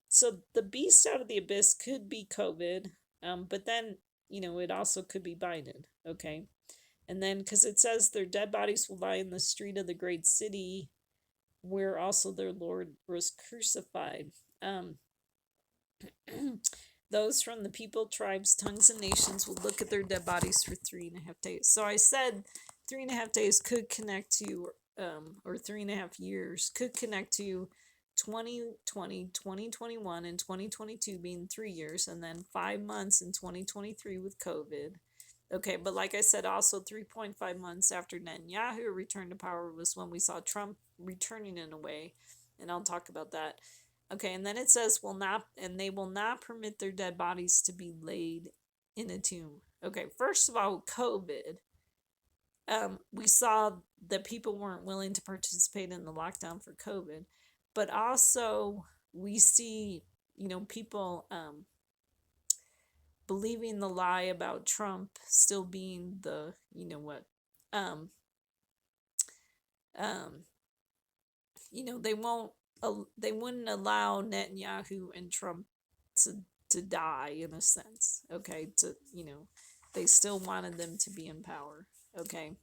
So the beast out of the abyss could be COVID, but then, it also could be Biden. Okay. And then, because it says their dead bodies will lie in the street of the great city where also their Lord was crucified. Those from the people, tribes, tongues, and nations will look at their dead bodies for 3.5 days. So I said 3.5 days could connect to, or 3.5 years could connect to 2020, 2021, and 2022 being 3 years, and then 5 months in 2023 with COVID. Okay, but like I said, also 3.5 months after Netanyahu returned to power was when we saw Trump returning in a way, and I'll talk about that. Okay, and then it says they will not permit their dead bodies to be laid in a tomb. Okay, first of all, COVID. We saw that people weren't willing to participate in the lockdown for COVID, but also we see, people believing the lie about Trump still being the, um, um, they wouldn't allow Netanyahu and Trump to die in a sense. Okay, to they still wanted them to be in power. Okay.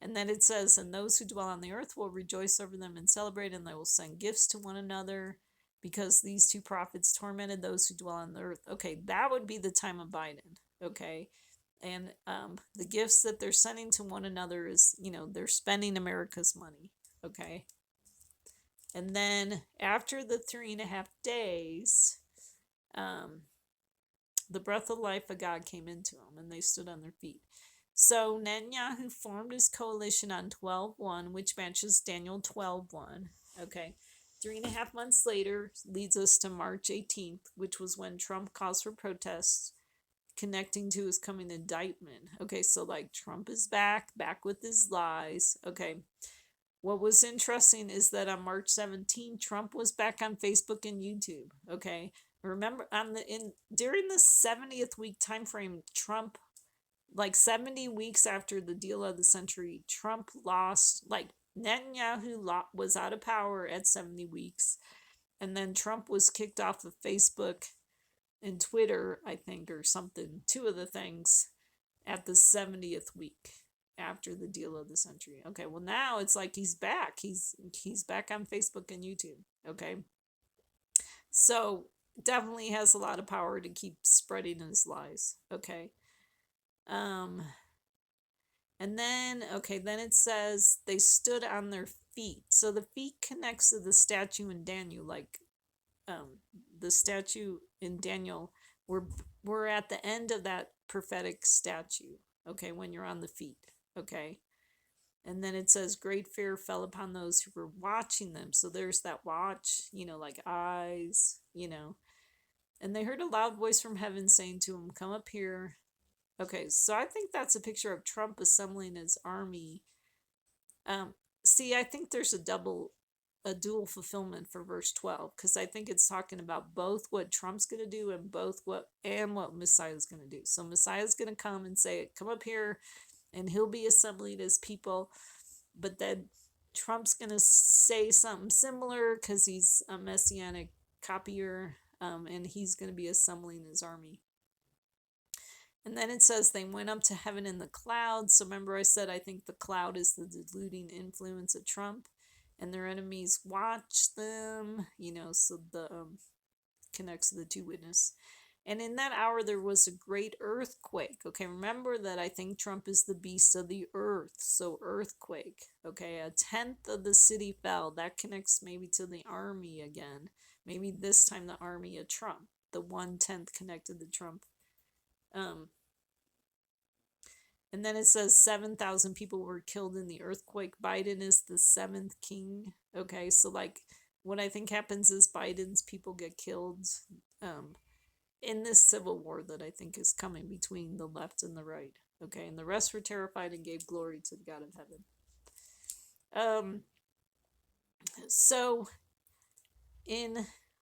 And then it says, and those who dwell on the earth will rejoice over them and celebrate, and they will send gifts to one another because these two prophets tormented those who dwell on the earth. Okay, that would be the time of Biden. Okay. And the gifts that they're sending to one another is, they're spending America's money. Okay. And then after the 3.5 days, the breath of life of God came into them, and they stood on their feet. So Netanyahu formed his coalition on 12/1, which matches Daniel 12:1. Okay. 3.5 months later leads us to March 18th, which was when Trump calls for protests connecting to his coming indictment. Okay, so like Trump is back with his lies. Okay. What was interesting is that on March 17th, Trump was back on Facebook and YouTube. Okay. Remember during the 70th week time frame, Trump, like 70 weeks after the deal of the century, Trump lost, like Netanyahu was out of power at 70 weeks. And then Trump was kicked off of Facebook and Twitter, I think, or something, two of the things, at the 70th week after the deal of the century. Okay, well now it's like he's back. He's back on Facebook and YouTube. Okay. So definitely has a lot of power to keep spreading his lies. Okay. And then, then it says they stood on their feet. So the feet connects to the statue in Daniel, like the statue in Daniel. We're at the end of that prophetic statue. Okay, when you're on the feet. Okay. And then it says great fear fell upon those who were watching them. So there's that watch, like eyes, And they heard a loud voice from heaven saying to him, come up here. Okay, so I think that's a picture of Trump assembling his army. See, I think there's a dual fulfillment for verse 12, because I think it's talking about both what Trump's going to do and what Messiah's going to do. So Messiah's going to come and say, come up here, and he'll be assembling his people. But then Trump's going to say something similar because he's a messianic copier, and he's going to be assembling his army. And then it says they went up to heaven in the clouds. So remember I said I think the cloud is the deluding influence of Trump, and their enemies watch them, so the connects to the two witnesses. And in that hour there was a great earthquake. Okay, remember that I think Trump is the beast of the earth. So earthquake. Okay, 1/10 of the city fell. That connects maybe to the army again. Maybe this time the army of Trump. The 1/10 connected to Trump. And then it says 7,000 people were killed in the earthquake. Biden is the 7th king. Okay, so like what I think happens is Biden's people get killed in this civil war that I think is coming between the left and the right. Okay, and the rest were terrified and gave glory to the God of heaven. So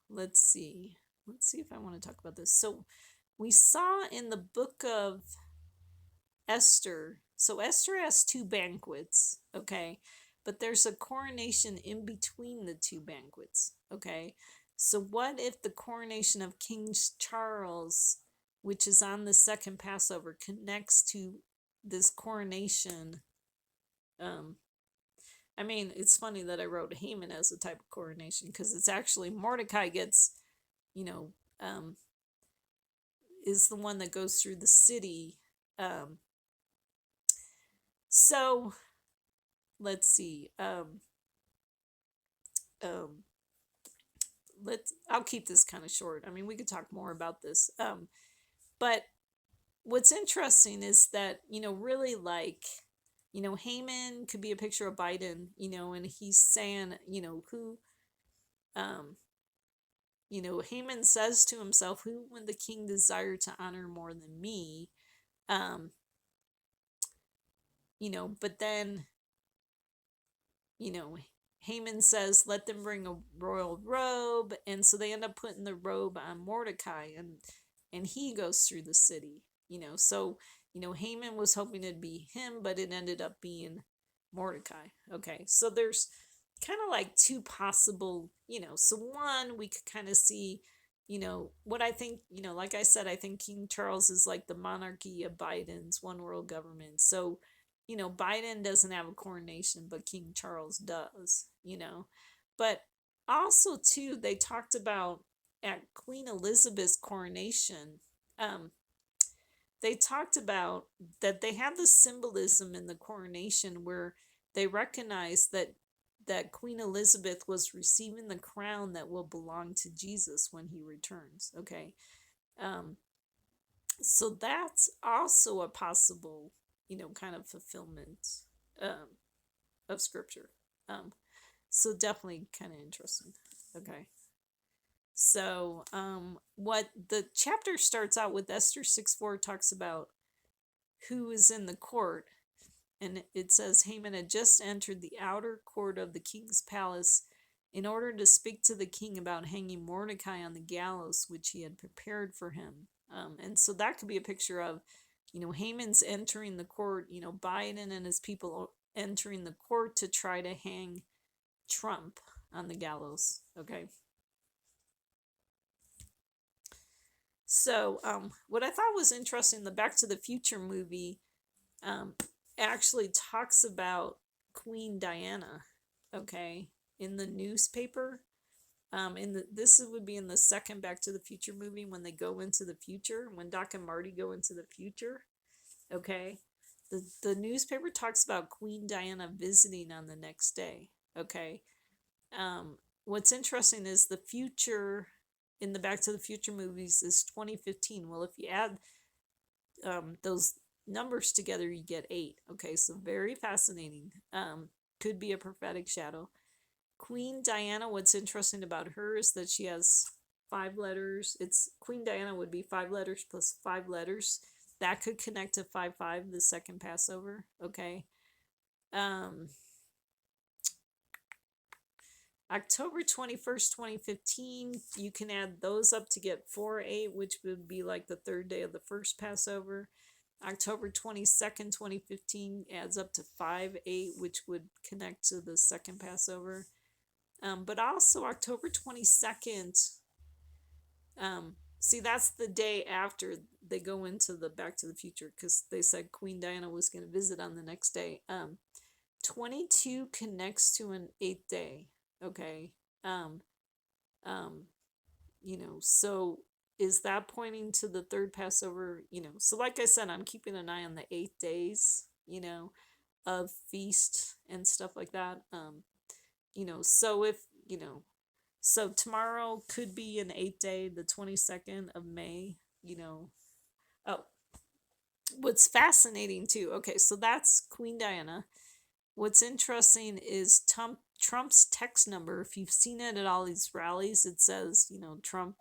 let's see if I want to talk about this. So we saw in the book of Esther. So Esther has 2 banquets, okay? But there's a coronation in between the 2 banquets, okay? So what if the coronation of King Charles, which is on the second Passover, connects to this coronation? I mean, it's funny that I wrote Haman as a type of coronation, because it's actually Mordecai gets, is the one that goes through the city. So let's see. I'll keep this kind of short. I mean, we could talk more about this. But what's interesting is that, really like, Haman could be a picture of Biden, and he's saying, who, Haman says to himself, who would the king desire to honor more than me? But then, Haman says, let them bring a royal robe. And so they end up putting the robe on Mordecai, and he goes through the city, So, Haman was hoping it'd be him, but it ended up being Mordecai. Okay, so there's kind of like 2 possible, so one, we could kind of see what I think, like I said, I think King Charles is like the monarchy of Biden's one world government. So, Biden doesn't have a coronation, but King Charles does. But also, too, they talked about at Queen Elizabeth's coronation, um, they talked about that they have the symbolism in the coronation where they recognize that Queen Elizabeth was receiving the crown that will belong to Jesus when he returns. Okay. Um, so that's also a possible, kind of fulfillment um, of scripture. Um, so definitely kind of interesting. Okay. So what the chapter starts out with, Esther 6:4 talks about who is in the court. And it says Haman had just entered the outer court of the king's palace in order to speak to the king about hanging Mordecai on the gallows, which he had prepared for him. And so that could be a picture of, Haman's entering the court, Biden and his people entering the court to try to hang Trump on the gallows. Okay. So, what I thought was interesting, the Back to the Future movie um, actually talks about Queen Diana, okay, in the newspaper. This would be in the second Back to the Future movie when they go into the future, when Doc and Marty go into the future, okay. The newspaper talks about Queen Diana visiting on the next day, okay. What's interesting is the future in the Back to the Future movies is 2015. Well, if you add those numbers together, you get 8. Okay, so very fascinating. Could be a prophetic shadow. Queen Diana, what's interesting about her is that she has 5 letters. It's Queen Diana would be 5 letters plus 5 letters. That could connect to 5-5, the second Passover. Okay. October 21st, 2015, you can add those up to get 4-8, which would be like the third day of the first Passover. October 22nd, 2015 adds up to 5-8, which would connect to the second Passover. But also October 22nd, see, that's the day after they go into the Back to the Future, because they said Queen Diana was going to visit on the next day. 22 connects to an 8th day. Okay. Um, so is that pointing to the third Passover? So like I said, I'm keeping an eye on the 8 days, of feast and stuff like that. So if, so tomorrow could be an 8th day, the 22nd of May, Oh, what's fascinating too. Okay, so that's Queen Diana. What's interesting is Trump's text number. If you've seen it at all these rallies, it says, Trump,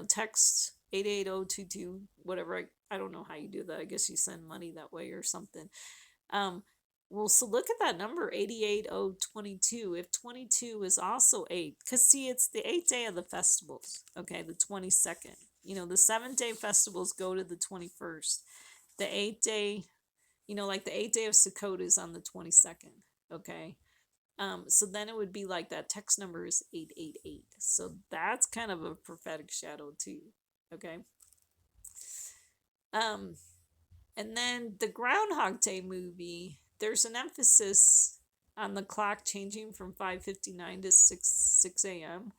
text 88022, whatever. I don't know how you do that. I guess you send money that way or something. Well, so look at that number, 88022. If 22 is also 8, because see, it's the 8th day of the festivals, okay, the 22nd. The 7th-day festivals go to the 21st. The 8th day, like the 8th day of Sukkot is on the 22nd, okay? So then it would be like that text number is 888. So that's kind of a prophetic shadow too, okay? And then the Groundhog Day movie, there's an emphasis on the clock changing from 5:59 to 6 a.m.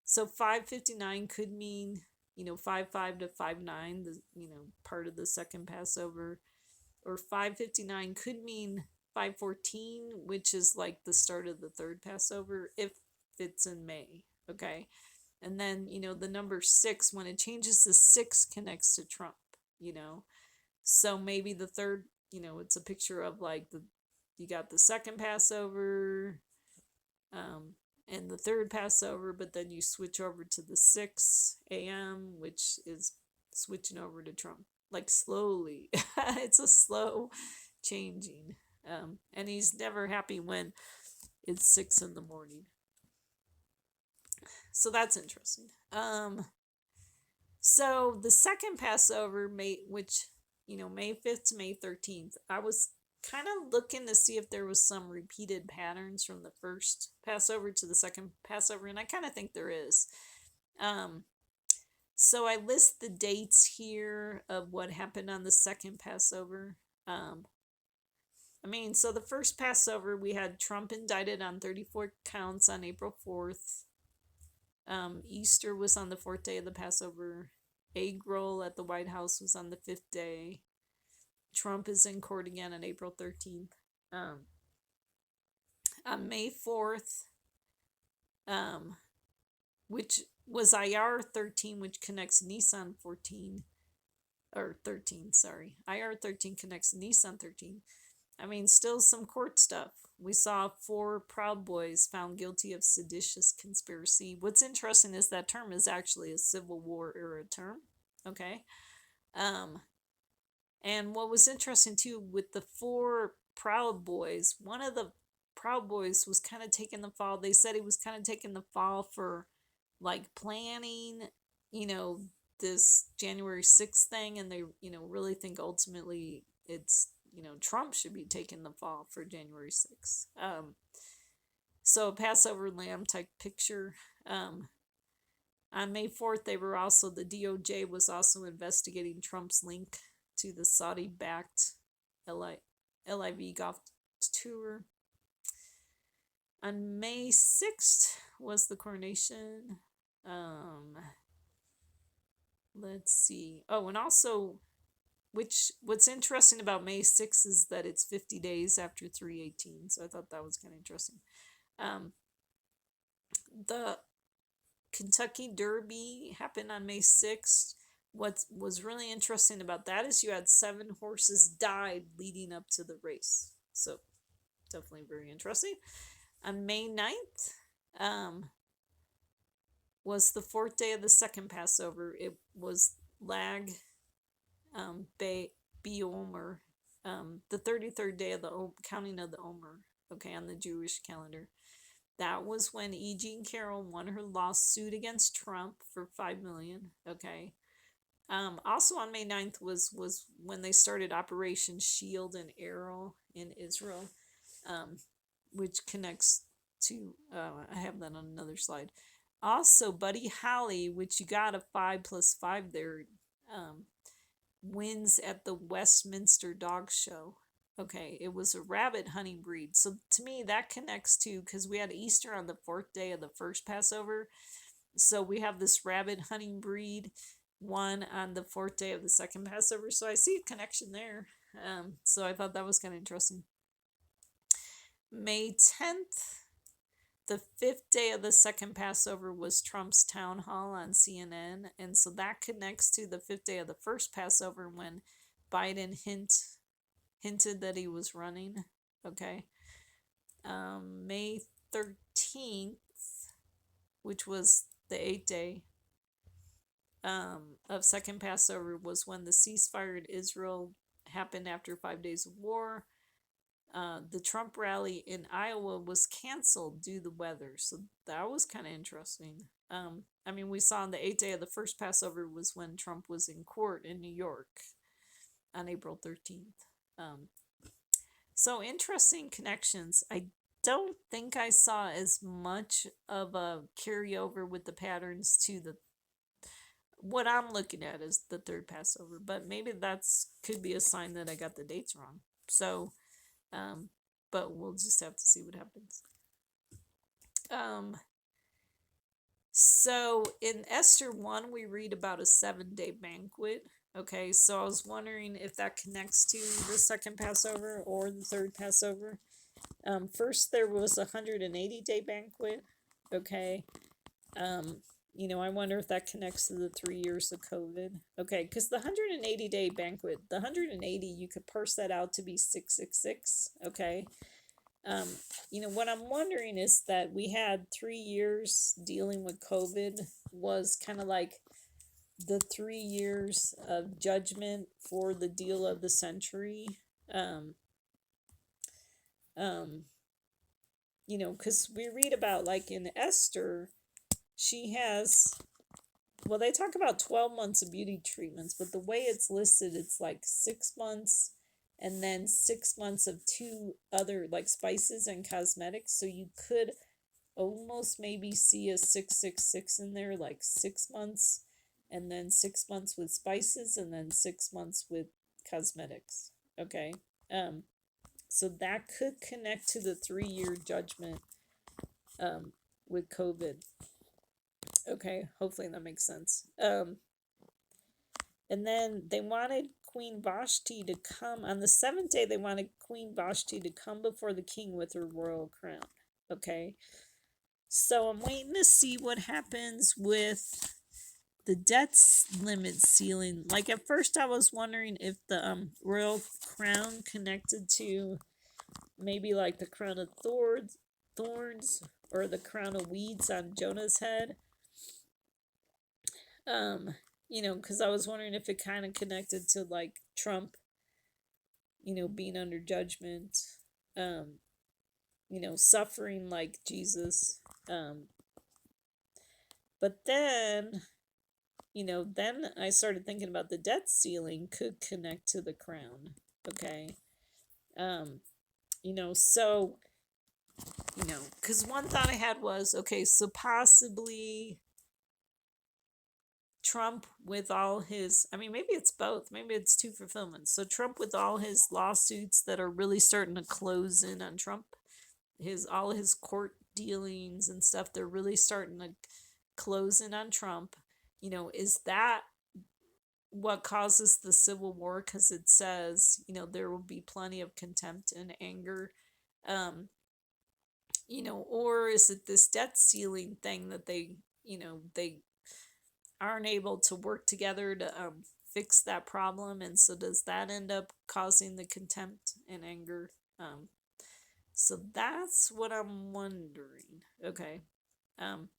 So 5:59 could mean, 5-5 to 5-9, the part of the second Passover, or 5:59 could mean 5:14, which is like the start of the third Passover if it's in May, okay? And then, the number 6, when it changes to 6, connects to Trump, So maybe the third, it's a picture of like you got the second Passover, and the third Passover, but then you switch over to the 6 a.m., which is switching over to Trump, like slowly. It's a slow changing. And he's never happy when it's 6 in the morning. So that's interesting. So the second Passover, May 5th to May 13th, I was kind of looking to see if there was some repeated patterns from the first Passover to the second Passover, and I kind of think there is. So I list the dates here of what happened on the second Passover. So the first Passover, we had Trump indicted on 34 counts on April 4th. Easter was on the fourth day of the Passover. Egg roll at the White House was on the fifth day. Trump is in court again on April 13th. On May 4th, which was IR 13, which connects Nissan 14, or 13, sorry. IR 13 connects Nissan 13. Still some court stuff. We saw 4 Proud Boys found guilty of seditious conspiracy. What's interesting is that term is actually a Civil War era term. Okay. And what was interesting too with the 4 Proud Boys, one of the Proud Boys was kind of taking the fall. They said he was kind of taking the fall for like planning, this January 6th thing, and they, really think ultimately it's, Trump should be taking the fall for January 6th. So a Passover lamb type picture. On May 4th, the DOJ was also investigating Trump's link to the Saudi-backed LIV golf tour. On May 6th was the coronation. Let's see. Oh, and also, what's interesting about May 6th is that it's 50 days after 318. So I thought that was kind of interesting. The Kentucky Derby happened on May 6th. What was really interesting about that is you had 7 horses died leading up to the race. So definitely very interesting. On May 9th, was the 4th day of the second Passover. It was Lag Omer, the 33rd day of the counting of the Omer, okay, on the Jewish calendar. That was when E. Jean Carroll won her lawsuit against Trump for $5 million, okay. Also on May 9th was when they started Operation Shield and Arrow in Israel, which connects to, I have that on another slide. Also, Buddy Holly, which you got a 5+5 there, wins at the Westminster Dog Show. Okay, it was a rabbit hunting breed. So to me, that connects to, because we had Easter on the 4th day of the first Passover. So we have this rabbit hunting breed, one on the 4th day of the second Passover. So I see a connection there. So I thought that was kind of interesting. May 10th, the 5th day of the second Passover, was Trump's town hall on CNN. And so that connects to the 5th day of the first Passover when Biden hinted that he was running. Okay. May 13th, which was the 8th day of second Passover, was when the ceasefire in Israel happened after 5 days of war. The Trump rally in Iowa was canceled due to the weather, so that was kind of interesting. We saw on the 8th day of the first Passover was when Trump was in court in New York on April 13th. So interesting connections. I don't think I saw as much of a carryover with the patterns to what I'm looking at is the third Passover, but maybe that's could be a sign that I got the dates wrong. So, but we'll just have to see what happens. So in Esther 1, we read about a 7-day banquet. Okay, so I was wondering if that connects to the second Passover or the third Passover. First, there was a 180-day banquet. Okay. I wonder if that connects to the 3 years of COVID. Okay, because the 180-day banquet, the 180, you could parse that out to be 666. Okay. What I'm wondering is that we had 3 years dealing with COVID, was kind of like the 3 years of judgment for the deal of the century. Because we read about, like in Esther, she has, well, they talk about 12 months of beauty treatments, but the way it's listed, it's like 6 months and then 6 months of 2 other like spices and cosmetics. So you could almost maybe see a 666 in there, like 6 months. and then 6 months with spices, and then 6 months with cosmetics. Okay. So that could connect to the 3-year judgment with COVID. Okay, hopefully that makes sense. And then they wanted Queen Vashti to come on the 7th day. They wanted Queen Vashti to come before the king with her royal crown. Okay, so I'm waiting to see what happens with the debt limit ceiling. Like at first, I was wondering if the royal crown connected to maybe like the crown of thorns, or the crown of weeds on Jonah's head. Because I was wondering if it kind of connected to like Trump, being under judgment, suffering like Jesus. But then, then I started thinking about the debt ceiling could connect to the crown. Okay. So, because one thought I had was, okay, so possibly Trump with all his, maybe it's both, maybe it's two fulfillments. So Trump with all his lawsuits that are really starting to close in on Trump, all his court dealings and stuff, they're really starting to close in on Trump. Is that what causes the civil war? Because it says, there will be plenty of contempt and anger. Or is it this debt ceiling thing that they aren't able to work together to fix that problem, and so does that end up causing the contempt and anger? So that's what I'm wondering. Okay.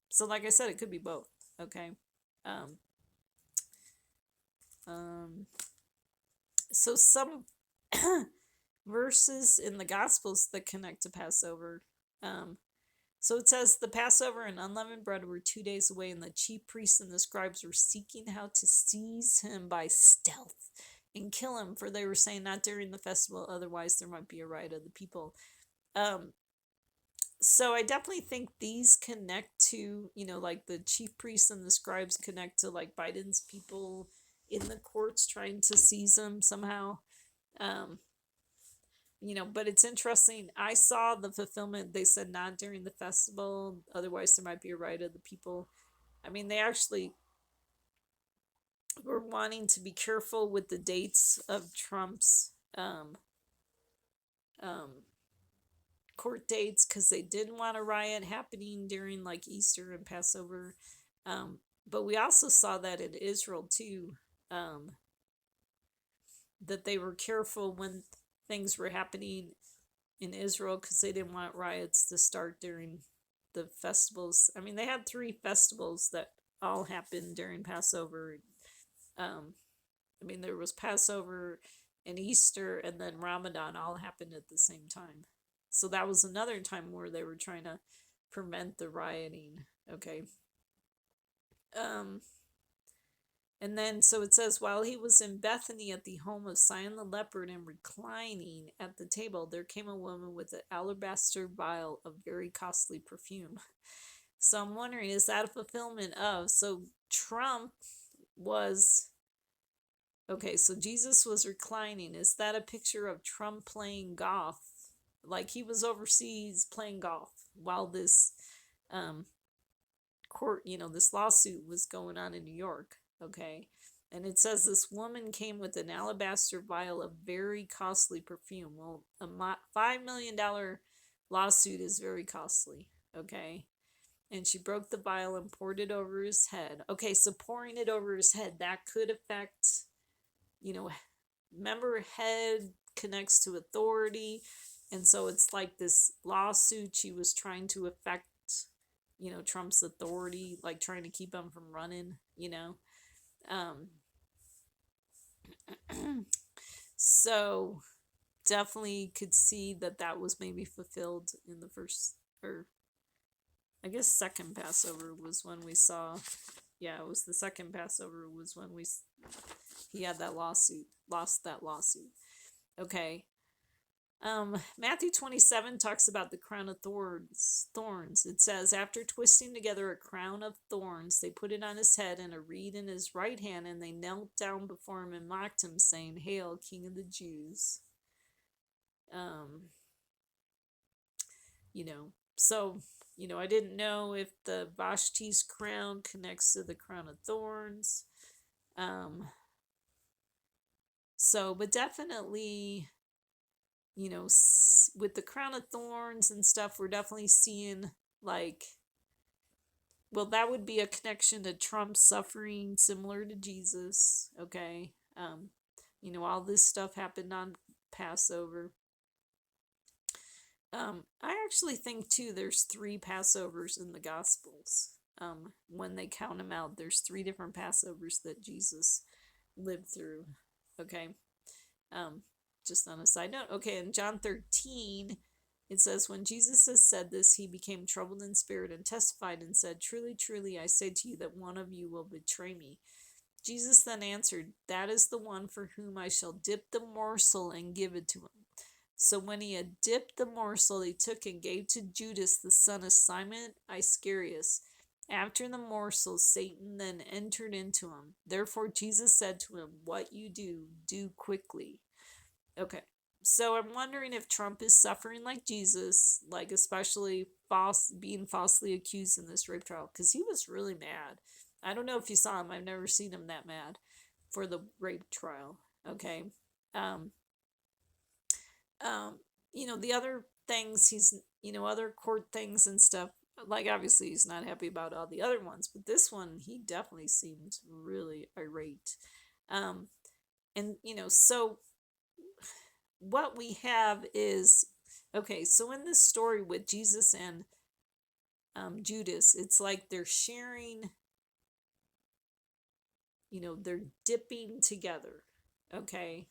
So like I said, it could be both. Okay. So some verses in the Gospels that connect to Passover. So it says the Passover and unleavened bread were 2 days away, and the chief priests and the scribes were seeking how to seize him by stealth and kill him, for they were saying, not during the festival, otherwise there might be a riot of the people. So I definitely think these connect to, like the chief priests and the scribes connect to like Biden's people in the courts trying to seize him somehow. But it's interesting. I saw the fulfillment. They said not during the festival, otherwise there might be a riot of the people. They actually were wanting to be careful with the dates of Trump's court dates, because they didn't want a riot happening during like Easter and Passover. But we also saw that in Israel too, that they were careful when things were happening in Israel, because they didn't want riots to start during the festivals. They had 3 festivals that all happened during Passover. There was Passover and Easter, and then Ramadan all happened at the same time. So that was another time where they were trying to prevent the rioting. Okay. And then, so it says, while he was in Bethany at the home of Simon the leopard and reclining at the table, there came a woman with an alabaster vial of very costly perfume. So I'm wondering, is that a fulfillment of, so Trump was, okay, so Jesus was reclining. Is that a picture of Trump playing golf? Like he was overseas playing golf while this court, this lawsuit was going on in New York. Okay. And it says this woman came with an alabaster vial of very costly perfume. Well, a $5 million lawsuit is very costly. Okay. And she broke the vial and poured it over his head. Okay, so pouring it over his head, that could affect, remember, head connects to authority. And so it's like this lawsuit, she was trying to affect, Trump's authority, like trying to keep him from running, So definitely could see that was maybe fulfilled in the first, or I guess second Passover was when we saw, it was the second Passover was when he had that lawsuit, lost that lawsuit. Okay. Matthew 27 talks about the crown of thorns. It says, after twisting together a crown of thorns, they put it on his head and a reed in his right hand, and they knelt down before him and mocked him, saying, Hail, King of the Jews. Um, you know, so, I didn't know if the Vashti's crown connects to the crown of thorns. But definitely, with the crown of thorns and stuff, we're definitely seeing, like, well, that would be a connection to Trump's suffering similar to Jesus. Okay. All this stuff happened on Passover. I actually think too there's 3 Passovers in the Gospels. When they count them out, there's 3 different Passovers that Jesus lived through. Okay. Just on a side note. Okay, in John 13, it says, when Jesus has said this, he became troubled in spirit and testified and said, truly, truly, I say to you that one of you will betray me. Jesus then answered, that is the one for whom I shall dip the morsel and give it to him. So when he had dipped the morsel, he took and gave to Judas, the son of Simon Iscariot. After the morsel, Satan then entered into him. Therefore Jesus said to him, what you do, do quickly. Okay, so I'm wondering if Trump is suffering like Jesus, like especially being falsely accused in this rape trial, because he was really mad. I don't know if you saw him. I've never seen him that mad for the rape trial. Okay. Um, the other things other court things and stuff, like obviously he's not happy about all the other ones, but this one, he definitely seemed really irate. And, so what we have is, okay, so in this story with Jesus and Judas, it's like they're sharing, they're dipping together. Okay.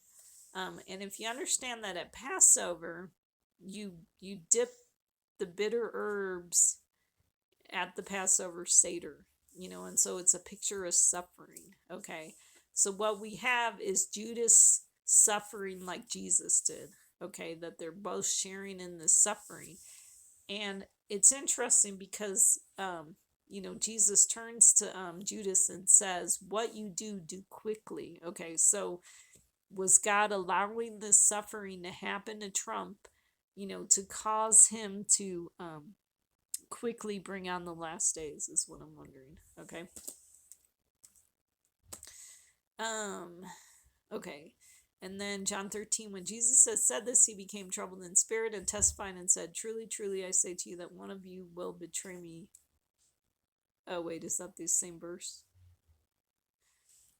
And if you understand that at Passover, you dip the bitter herbs at the Passover Seder, and so it's a picture of suffering. Okay. So what we have is Judas suffering like Jesus did. Okay. That they're both sharing in the suffering. And it's interesting because, Jesus turns to Judas and says, what you do, do quickly. Okay. So was God allowing this suffering to happen to Trump, to cause him to quickly bring on the last days, is what I'm wondering. Okay. Okay. And then John 13, when Jesus has said this, he became troubled in spirit and testified and said, truly, truly, I say to you that one of you will betray me. Oh, wait, is that the same verse?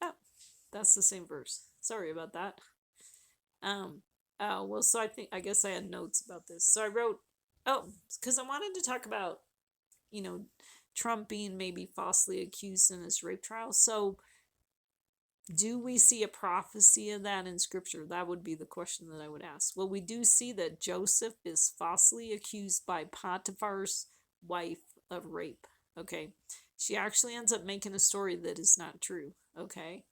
Oh, that's the same verse. Sorry about that. Well, so I guess I had notes about this. So I wrote, because I wanted to talk about, Trump being maybe falsely accused in his rape trial. So do we see a prophecy of that in scripture? That would be the question that I would ask. Well, we do see that Joseph is falsely accused by Potiphar's wife of rape. Okay. She actually ends up making a story that is not true. Okay.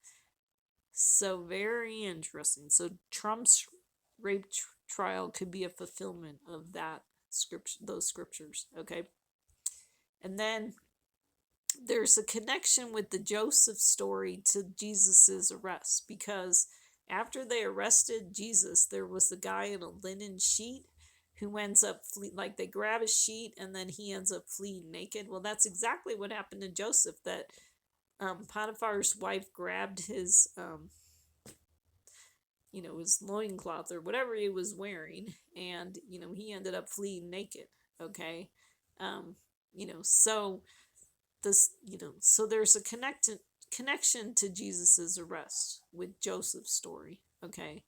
So very interesting. So Trump's rape trial could be a fulfillment of that scripture, those scriptures. Okay. And then there's a connection with the Joseph story to Jesus's arrest, because after they arrested Jesus, there was the guy in a linen sheet who ends up like they grab a sheet and then he ends up fleeing naked. Well, that's exactly what happened to Joseph, that Potiphar's wife grabbed his his loincloth or whatever he was wearing, and he ended up fleeing naked. Okay. So this, so there's a connection to Jesus's arrest with Joseph's story. Okay.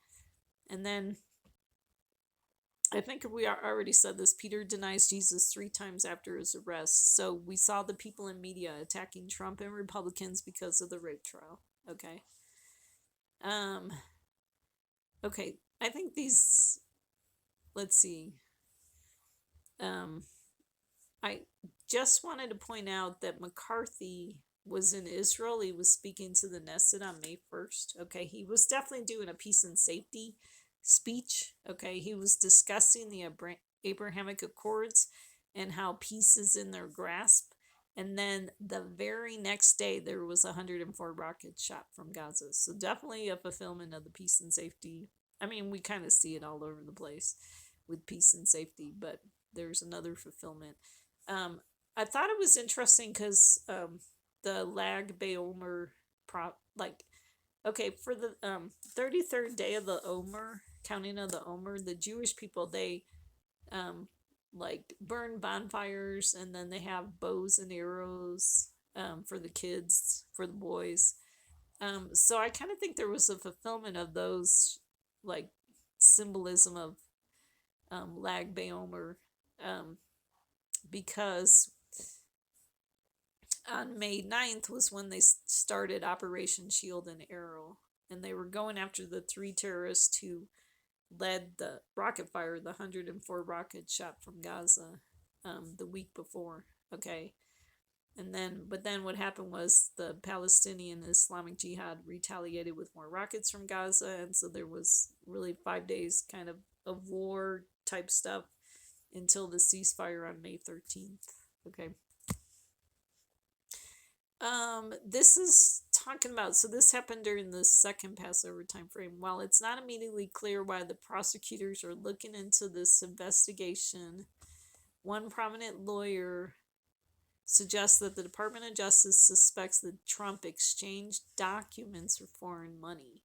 And then I think we already said this, Peter denies Jesus 3 times after his arrest. So we saw the people in media attacking Trump and Republicans because of the rape trial. Okay. Okay, I think these, let's see. I just wanted to point out that McCarthy was in Israel. He was speaking to the Knesset on May 1st. Okay, he was definitely doing a peace and safety speech. Okay, he was discussing the Abrahamic Accords and how peace is in their grasp. And then the very next day, there was 104 rockets shot from Gaza. So definitely a fulfillment of the peace and safety. I mean, we kind of see it all over the place with peace and safety, but there's another fulfillment. Um, I thought it was interesting because the Lag Baomer like, okay, for the 33rd day of the Omer, counting of the Omer, the Jewish people, they um like burn bonfires, and then they have bows and arrows for the kids, for the boys. So I kind of think there was a fulfillment of those, like, symbolism of Lag Baomer, um, because on May 9th was when they started Operation Shield and Arrow, and they were going after the three terrorists who led the rocket fire, the 104 rockets shot from Gaza the week before. Okay. But then what happened was the Palestinian Islamic Jihad retaliated with more rockets from Gaza, and so there was really 5 days kind of war type stuff until the ceasefire on May 13th. Okay. This is talking about, so this happened during the second Passover time frame. While it's not immediately clear why the prosecutors are looking into this investigation, one prominent lawyer suggests that the Department of Justice suspects that Trump exchanged documents for foreign money.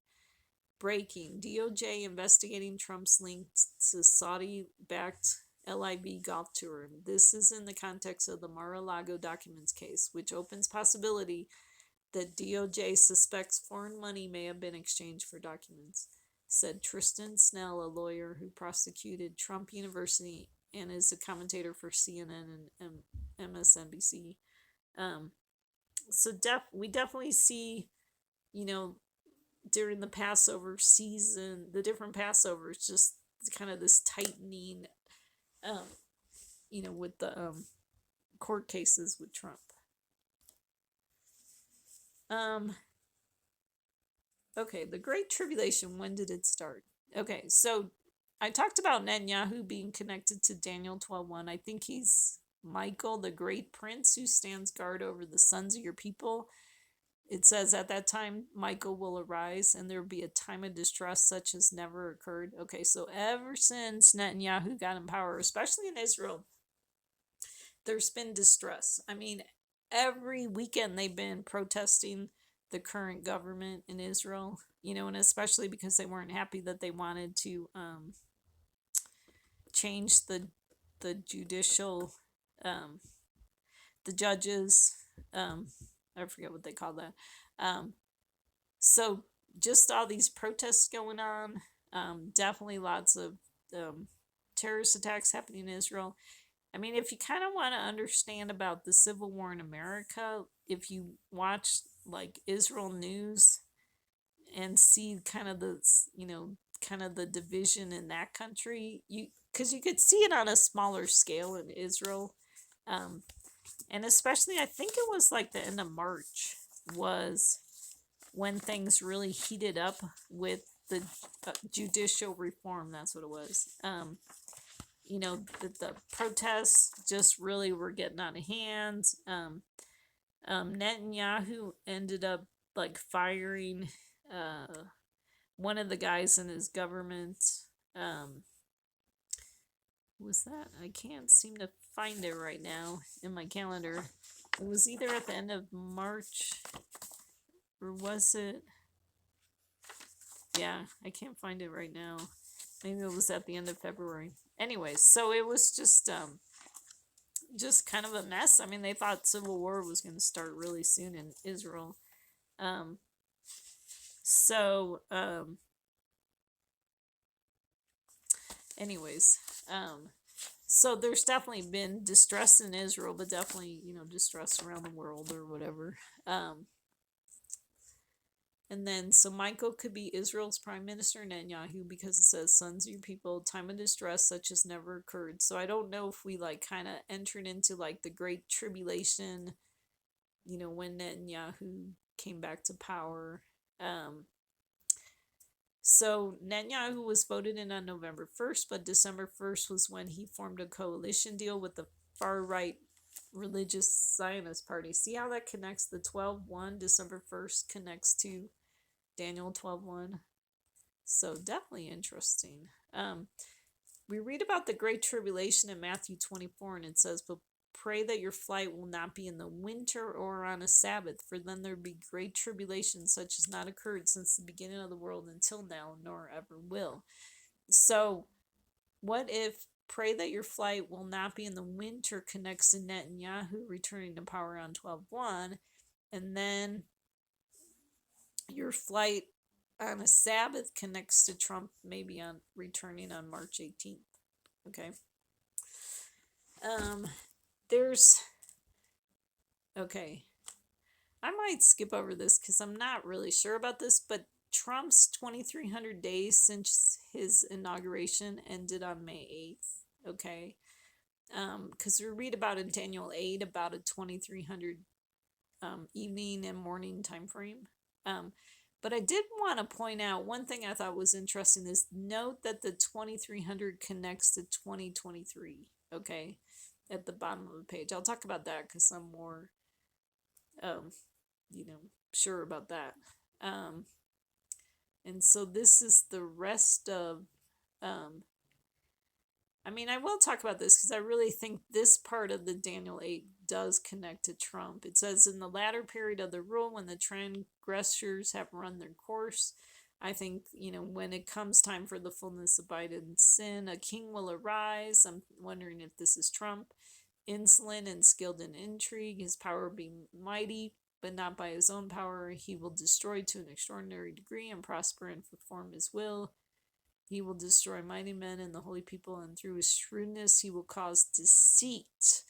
Breaking: DOJ investigating Trump's link to Saudi-backed LIV golf tour. This is in the context of the Mar-a-Lago documents case, which opens possibility that DOJ suspects foreign money may have been exchanged for documents, said Tristan Snell, a lawyer who prosecuted Trump University and is a commentator for CNN and MSNBC. So we definitely see, you know, during the Passover season, the different Passovers, just kind of this tightening, with the court cases with Trump. Okay, the Great Tribulation, when did it start? Okay, so I talked about Netanyahu being connected to Daniel 12:1. I think he's Michael, the great prince who stands guard over the sons of your people. It says, at that time, Michael will arise, and there will be a time of distress such as never occurred. Okay, so ever since Netanyahu got in power, especially in Israel, there's been distress. I mean, every weekend they've been protesting the current government in Israel, and especially because they weren't happy, that they wanted to change the judicial, the judges, I forget what they call that. So just all these protests going on, definitely lots of terrorist attacks happening in Israel. I mean, if you kind of want to understand about the Civil War in America, if you watch like Israel news and see kind of the division in that country, because you could see it on a smaller scale in Israel. And especially, I think it was like the end of March was when things really heated up with the judicial reform. That's what it was. The protests just really were getting out of hand. Netanyahu ended up like firing one of the guys in his government. Who was that? I can't seem to find it right now in my calendar. It was either at the end of March, or was it? Yeah, I can't find it right now. Maybe it was at the end of February. Anyways, so it was just kind of a mess. I mean, they thought civil war was going to start really soon in Israel. Anyways, so there's definitely been distress in Israel, but definitely, distress around the world or whatever. And then, so Michael could be Israel's prime minister, Netanyahu, because it says, sons of your people, time of distress such as never occurred. So I don't know if we like kind of entered into like the Great Tribulation, when Netanyahu came back to power. So Netanyahu was voted in on November 1st, but December 1st was when he formed a coalition deal with the far right religious Zionist party. See how that connects? The 12-1, December 1st connects to Daniel 12:1. So definitely interesting. We read about the Great Tribulation in Matthew 24, and it says, "But pray that your flight will not be in the winter or on a Sabbath, for then there be great tribulation such as not occurred since the beginning of the world until now, nor ever will." So, what if pray that your flight will not be in the winter connects to Netanyahu returning to power on 12:1, and then your flight on a Sabbath connects to Trump maybe on returning on March 18th. Okay. There's okay. I might skip over this because I'm not really sure about this, but Trump's 2,300 days since his inauguration ended on May 8th. Okay. Because we read about in Daniel 8 about a 2,300 evening and morning time frame. But I did want to point out one thing I thought was interesting is note that the 2,300 connects to 2023. Okay, at the bottom of the page. I'll talk about that because I'm more, sure about that. And so this is the rest of, I will talk about this because I really think this part of the Daniel 8 does connect to Trump. It says, in the latter period of the rule, when the transgressors have run their course, I think, when it comes time for the fullness of Biden's sin, a king will arise. I'm wondering if this is Trump. Insolent and skilled in intrigue, his power being mighty, but not by his own power. He will destroy to an extraordinary degree and prosper and perform his will. He will destroy mighty men and the holy people, and through his shrewdness he will cause deceit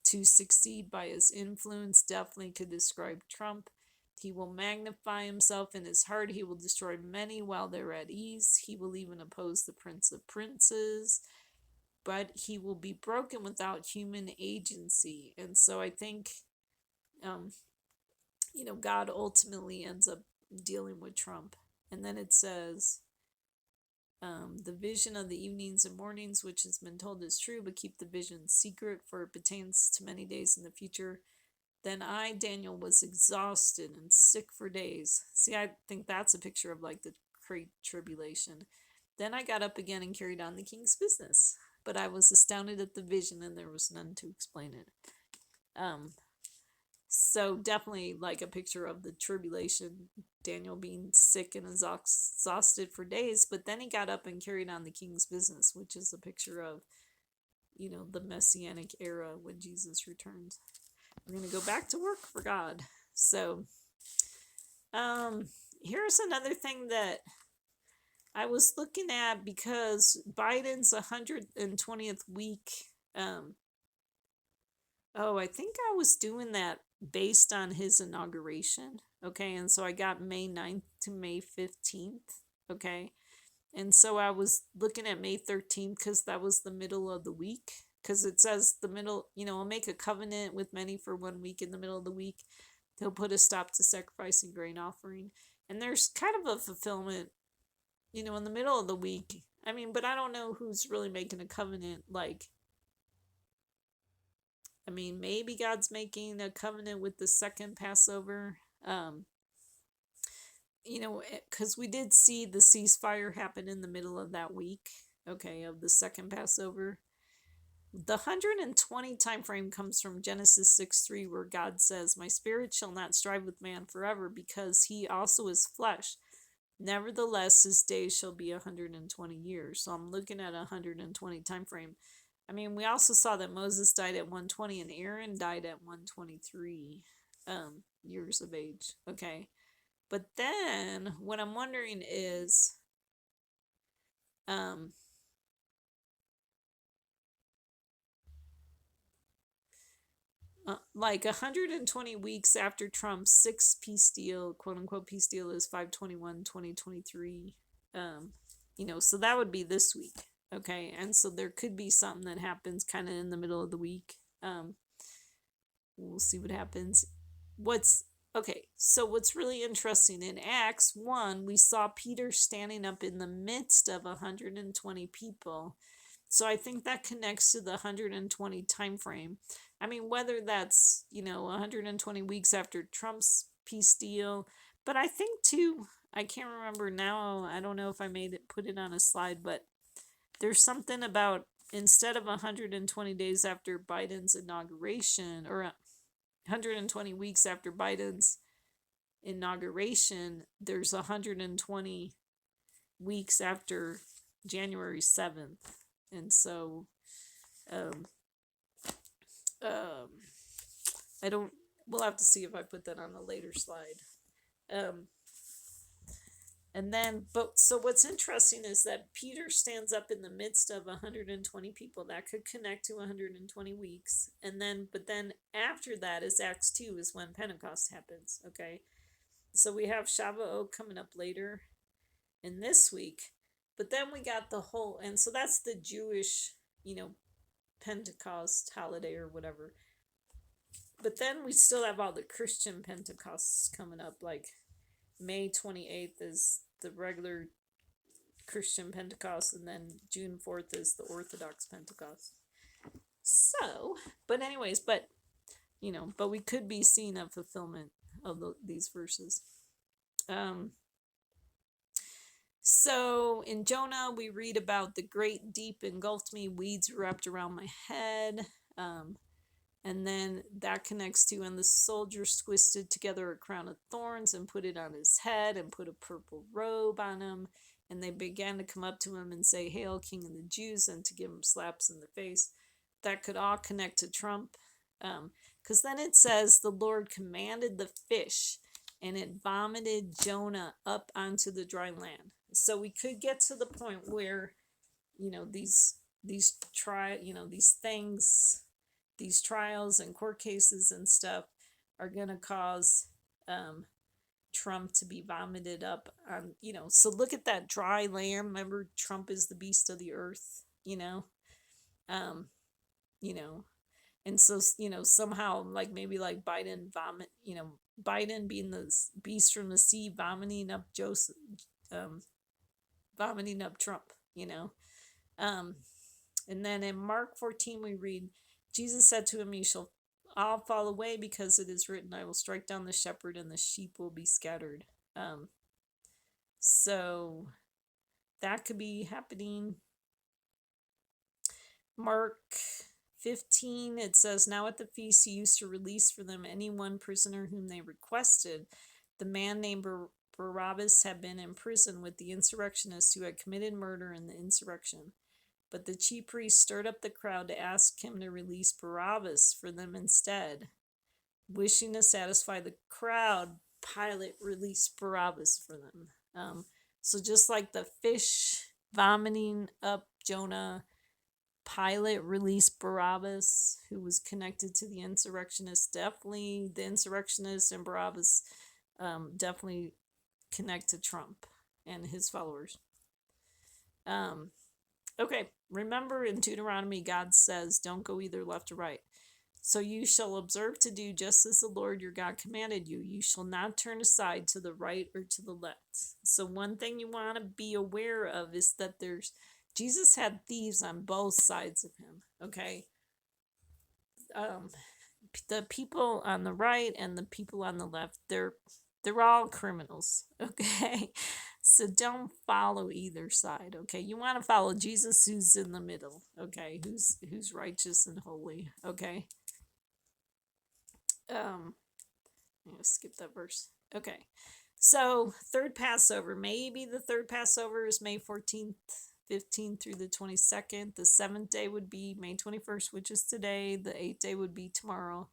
to succeed by his influence. Definitely could describe Trump. He will magnify himself in his heart. He will destroy many while they're at ease. He will even oppose the prince of princes, but he will be broken without human agency. And so I think, God ultimately ends up dealing with Trump. And then it says, the vision of the evenings and mornings, which has been told is true, but keep the vision secret, for it pertains to many days in the future. Then I, Daniel, was exhausted and sick for days. See, I think that's a picture of like the Great Tribulation. Then I got up again and carried on the king's business, but I was astounded at the vision, and there was none to explain it. So definitely like a picture of the tribulation, Daniel being sick and exhausted for days, but then he got up and carried on the king's business, which is a picture of, the messianic era when Jesus returns. We're going to go back to work for God. So, here's another thing that I was looking at, because Biden's 120th week, I think I was doing that based on his inauguration. Okay, and so I got May 9th to May 15th. Okay, and so I was looking at May 13th because that was the middle of the week. Because it says the middle, I'll make a covenant with many for 1 week. In the middle of the week, he'll put a stop to sacrifice and grain offering. And there's kind of a fulfillment, in the middle of the week. But I don't know who's really making a covenant. Maybe God's making a covenant with the second Passover. Because we did see the ceasefire happen in the middle of that week, okay, of the second Passover. The 120 time frame comes from Genesis 6:3, where God says, "My spirit shall not strive with man forever, because he also is flesh. Nevertheless, his days shall be 120 years." So I'm looking at a 120 time frame. We also saw that Moses died at 120 and Aaron died at 123 years of age. Okay. But then what I'm wondering is, like 120 weeks after Trump's sixth peace deal, quote unquote peace deal, is 5/21/2023. So that would be this week. Okay, and so there could be something that happens kind of in the middle of the week. We'll see what happens. What's okay, so what's really interesting in Acts 1, we saw Peter standing up in the midst of 120 people. So I think that connects to the 120 time frame. I mean, whether that's, 120 weeks after Trump's peace deal, but I think too, I can't remember now. I don't know if I put it on a slide, but there's something about instead of 120 days after Biden's inauguration, or 120 weeks after Biden's inauguration, there's 120 weeks after January 7th. And so, um, um, I don't, we'll have to see if I put that on a later slide. Um, and then, so what's interesting is that Peter stands up in the midst of 120 people. That could connect to 120 weeks. And then, but then after that is Acts 2 is when Pentecost happens. Okay. So we have Shavuot coming up later in this week. But then we got the whole, and so that's the Jewish, Pentecost holiday or whatever. But then we still have all the Christian Pentecosts coming up, like May 28th is the regular Christian Pentecost, and then June 4th is the Orthodox Pentecost. So, but anyways, but we could be seeing a fulfillment of these verses. So in Jonah, we read about the great deep engulfed me, weeds wrapped around my head. And then that connects to, and the soldiers twisted together a crown of thorns and put it on his head and put a purple robe on him. And they began to come up to him and say, "Hail, King of the Jews," and to give him slaps in the face. That could all connect to Trump. Because then it says, the Lord commanded the fish, and it vomited Jonah up onto the dry land. So we could get to the point where, these things, these trials and court cases and stuff are going to cause Trump to be vomited up on, so look at that dry land. Remember, Trump is the beast of the earth, and so, somehow, like maybe like Biden Biden being the beast from the sea, vomiting up vomiting up Trump, and then in Mark 14, we read, Jesus said to him, "You shall all fall away, because it is written, I will strike down the shepherd and the sheep will be scattered." So that could be happening. Mark 15, it says, "Now at the feast he used to release for them any one prisoner whom they requested. The man named Barabbas had been in prison with the insurrectionists who had committed murder in the insurrection. But the chief priest stirred up the crowd to ask him to release Barabbas for them instead. Wishing to satisfy the crowd, Pilate released Barabbas for them." So just like the fish vomiting up Jonah, Pilate released Barabbas, who was connected to the insurrectionists. Definitely the insurrectionists and Barabbas definitely connect to Trump and his followers. Okay, remember in Deuteronomy, God says, don't go either left or right. So you shall observe to do just as the Lord your God commanded you. You shall not turn aside to the right or to the left. So one thing you want to be aware of is that Jesus had thieves on both sides of him, okay? The people on the right and the people on the left, they're all criminals, okay? So don't follow either side, okay? You want to follow Jesus, who's in the middle, okay? Who's righteous and holy, okay? I'm gonna skip that verse. Okay. So third Passover, maybe the third Passover is May 14th, 15th through the 22nd. The 7th day would be May 21st, which is today. The 8th day would be tomorrow.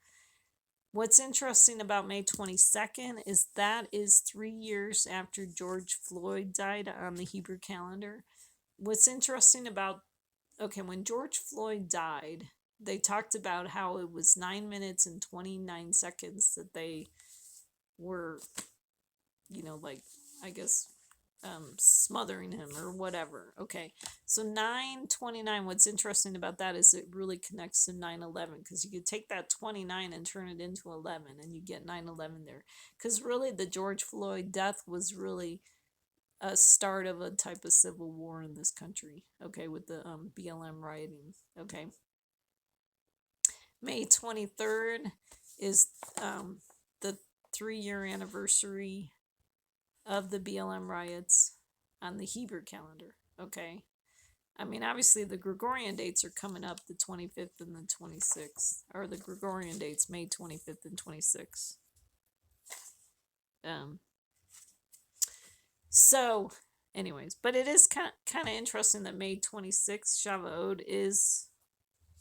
What's interesting about May 22nd is that is 3 years after George Floyd died on the Hebrew calendar. What's interesting about, when George Floyd died, they talked about how it was 9 minutes and 29 seconds that they were, I guess, smothering him or whatever. Okay, so 929, what's interesting about that is it really connects to 9/11, because you could take that 29 and turn it into 11 and you get 9/11 there, because really the George Floyd death was really a start of a type of civil war in this country, okay, with the BLM rioting. Okay, May 23rd is the 3-year anniversary of the BLM riots on the Hebrew calendar. Okay, I mean, obviously the Gregorian dates are coming up, the 25th and the 26th, or the Gregorian dates, May 25th and 26th. So, anyways, but it is kind of interesting that May 26th, Shavuot, is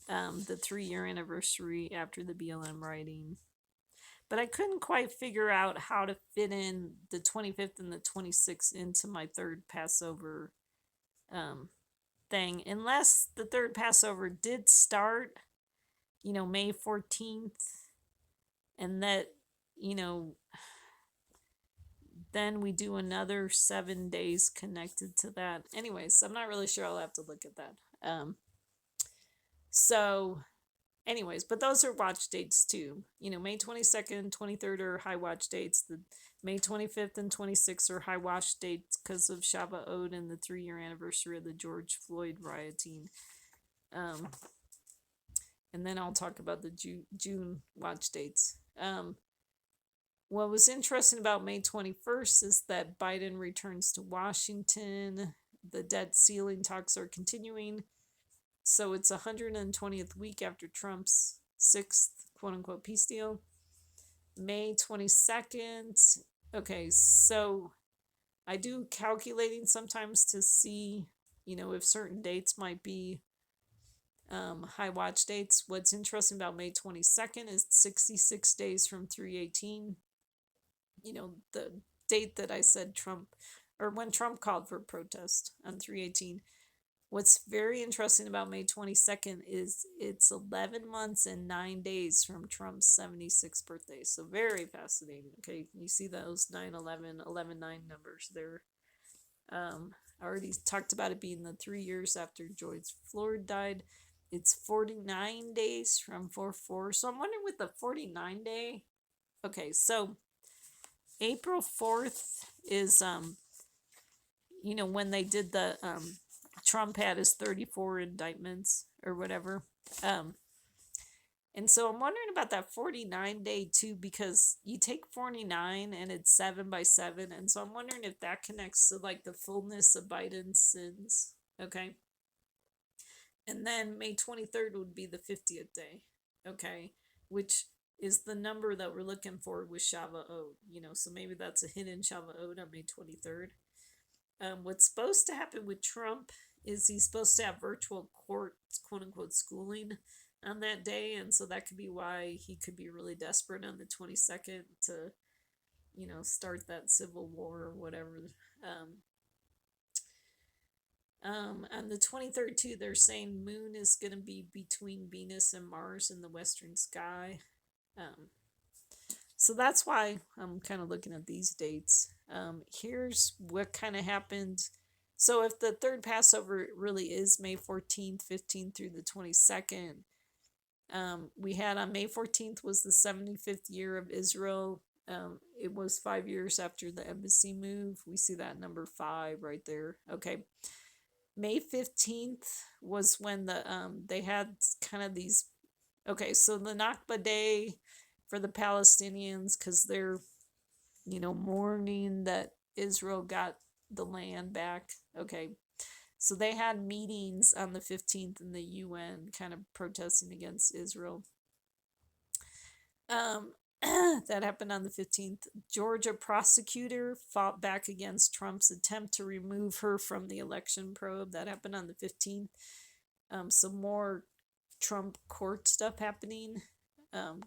the 3-year anniversary after the BLM rioting. But I couldn't quite figure out how to fit in the 25th and the 26th into my third Passover thing, unless the third Passover did start, May 14th, and that, then we do another 7 days connected to that. Anyways, I'm not really sure. I'll have to look at that. So anyways, but those are watch dates too. May 22nd, 23rd are high watch dates. The May 25th and 26th are high watch dates because of Shavuot and the 3-year anniversary of the George Floyd rioting. And then I'll talk about the June watch dates. What was interesting about May 21st is that Biden returns to Washington. The debt ceiling talks are continuing. So it's 120th week after Trump's 6th quote-unquote peace deal. May 22nd. Okay, so I do calculating sometimes to see, if certain dates might be high watch dates. What's interesting about May 22nd is 66 days from 3/18. The date that I said Trump, or when Trump called for protest on 3/18. What's very interesting about May 22nd is it's 11 months and 9 days from Trump's 76th birthday. So very fascinating. Okay, you see those 9/11, 11/9 numbers there. I already talked about it being the 3 years after George Floyd died. It's 49 days from 4/4. So I'm wondering with the 49 day. Okay, so April 4th is when they did the Trump had his 34 indictments or whatever. And so I'm wondering about that 49 day too, because you take 49 and it's 7 by 7. And so I'm wondering if that connects to like the fullness of Biden's sins. Okay. And then May 23rd would be the 50th day. Okay. Which is the number that we're looking for with Shavuot. So maybe that's a hidden Shavuot on May 23rd. What's supposed to happen with Trump is he's supposed to have virtual court, quote unquote, schooling on that day. And so that could be why he could be really desperate on the 22nd to, start that civil war or whatever. On the 23rd, too, they're saying moon is going to be between Venus and Mars in the western sky. So that's why I'm kind of looking at these dates. Here's what kind of happened. So if the third Passover really is May 14th, 15th through the 22nd, we had on May 14th was the 75th year of Israel. It was 5 years after the embassy move. We see that number 5 right there. Okay. May 15th was when they had kind of these. Okay, so the Nakba Day for the Palestinians, because they're, mourning that Israel got the land back. Okay, so they had meetings on the 15th in the UN, kind of protesting against Israel. That happened on the 15th. Georgia prosecutor fought back against Trump's attempt to remove her from the election probe. That happened on the 15th. Some more Trump court stuff happening. On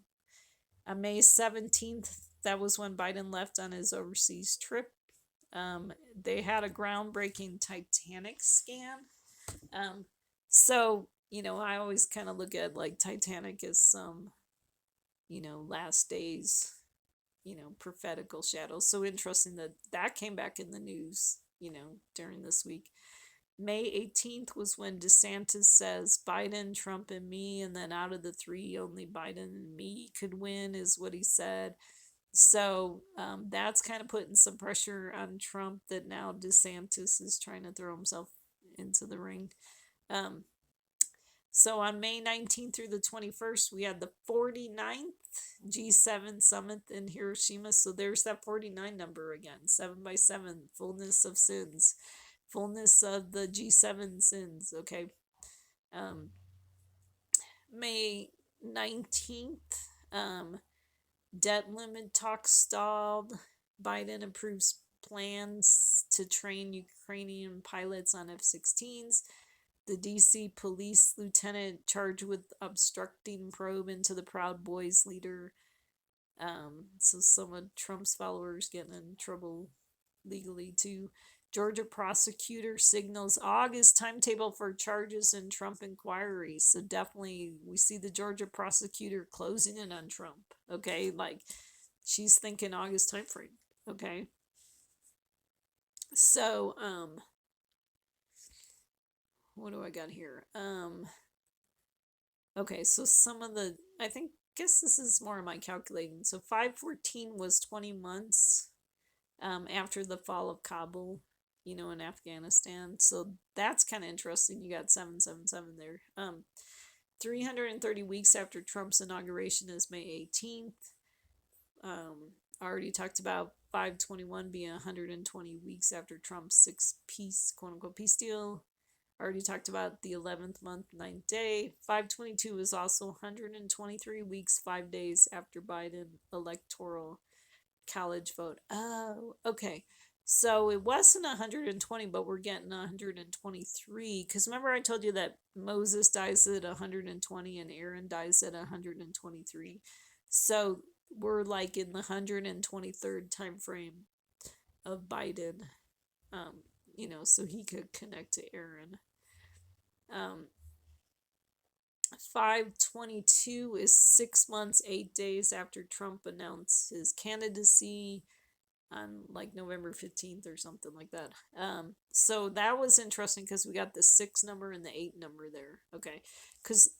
May 17th, that was when Biden left on his overseas trip. They had a groundbreaking Titanic scan. So, I always kind of look at like Titanic as some, last days, prophetical shadows. So interesting that came back in the news. during this week. May 18th was when DeSantis says Biden, Trump, and me, and then out of the three, only Biden and me could win, is what he said. So that's kind of putting some pressure on Trump, that now DeSantis is trying to throw himself into the ring. Um, so on May 19th through the 21st, we had the 49th G7 summit in Hiroshima. So there's that 49 number again, 7 by 7, fullness of sins, fullness of the G7 sins. Okay. May 19th, debt limit talks stalled. Biden approves plans to train Ukrainian pilots on F-16s. The DC police lieutenant charged with obstructing probe into the Proud Boys leader. So some of Trump's followers getting in trouble legally too. Georgia prosecutor signals August timetable for charges in Trump inquiries. So definitely we see the Georgia prosecutor closing in on Trump. Okay, like she's thinking August timeframe. Okay. So what do I got here? Okay, so some of the, I guess this is more of my calculating. So 514 was 20 months after the fall of Kabul, in Afghanistan. So that's kind of interesting. You got 777 there. 330 weeks after Trump's inauguration is May 18th. I already talked about 521 being 120 weeks after Trump's sixth peace, quote unquote, peace deal. I already talked about the 11th month, 9th day. 522 is also 123 weeks, 5 days after Biden electoral college vote. Oh, okay. So it wasn't 120, but we're getting 123. Because remember, I told you that Moses dies at 120 and Aaron dies at 123. So we're like in the 123rd time frame of Biden, so he could connect to Aaron. 522 is 6 months, 8 days after Trump announced his candidacy on like November 15th or something like that. So that was interesting because we got the 6 number and the 8 number there. Okay. Because,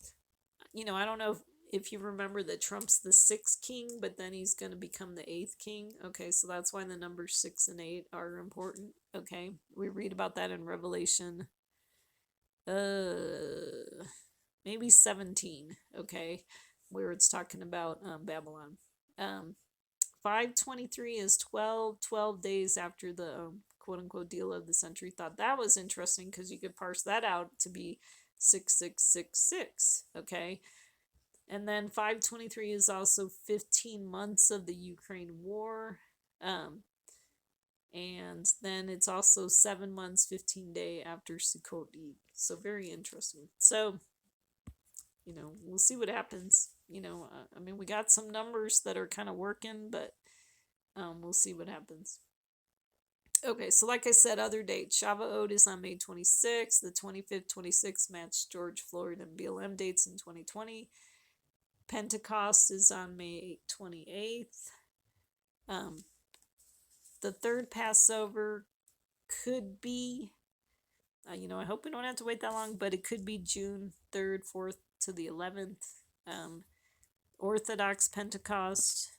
I don't know if you remember that Trump's the 6th king, but then he's going to become the 8th king. Okay. So that's why the numbers 6 and 8 are important. Okay. We read about that in Revelation. Maybe 17. Okay. Where it's talking about Babylon. 523 is 12 days after the quote unquote deal of the century. Thought that was interesting because you could parse that out to be 6666. Okay. And then 523 is also 15 months of the Ukraine war. And then it's also 7 months, 15 day after Sukkot Eve. So very interesting. So, we'll see what happens. We got some numbers that are kind of working, but we'll see what happens. Okay, so like I said, other dates. Shavuot is on May 26th. The 25th, 26th match George Floyd and BLM dates in 2020. Pentecost is on May 28th. The third Passover could be, I hope we don't have to wait that long, but it could be June 3rd, 4th to the 11th. Orthodox Pentecost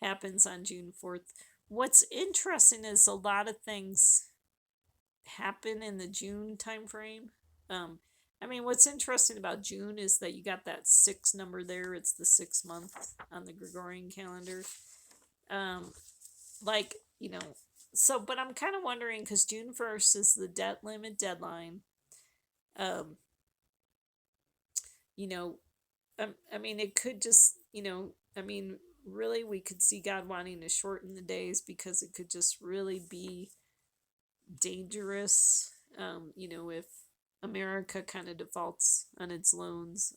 happens on June 4th. What's interesting is a lot of things happen in the June time frame. What's interesting about June is that you got that 6 number there. It's the 6th month on the Gregorian calendar. But I'm kind of wondering because June 1st is the debt limit deadline. It could just, really we could see God wanting to shorten the days because it could just really be dangerous, if America kind of defaults on its loans,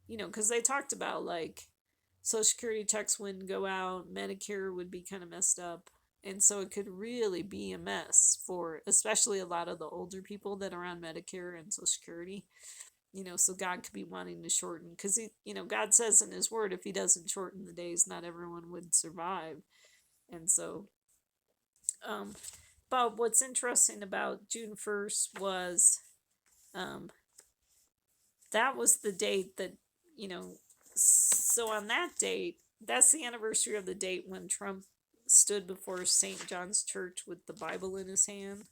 because they talked about like Social Security checks wouldn't go out, Medicare would be kind of messed up. And so it could really be a mess for especially a lot of the older people that are on Medicare and Social Security. So God could be wanting to shorten because God says in his word, if he doesn't shorten the days, not everyone would survive. And so, But what's interesting about June 1st was um, that was the date that, so on that date, that's the anniversary of the date when Trump stood before St. John's Church with the Bible in his hand.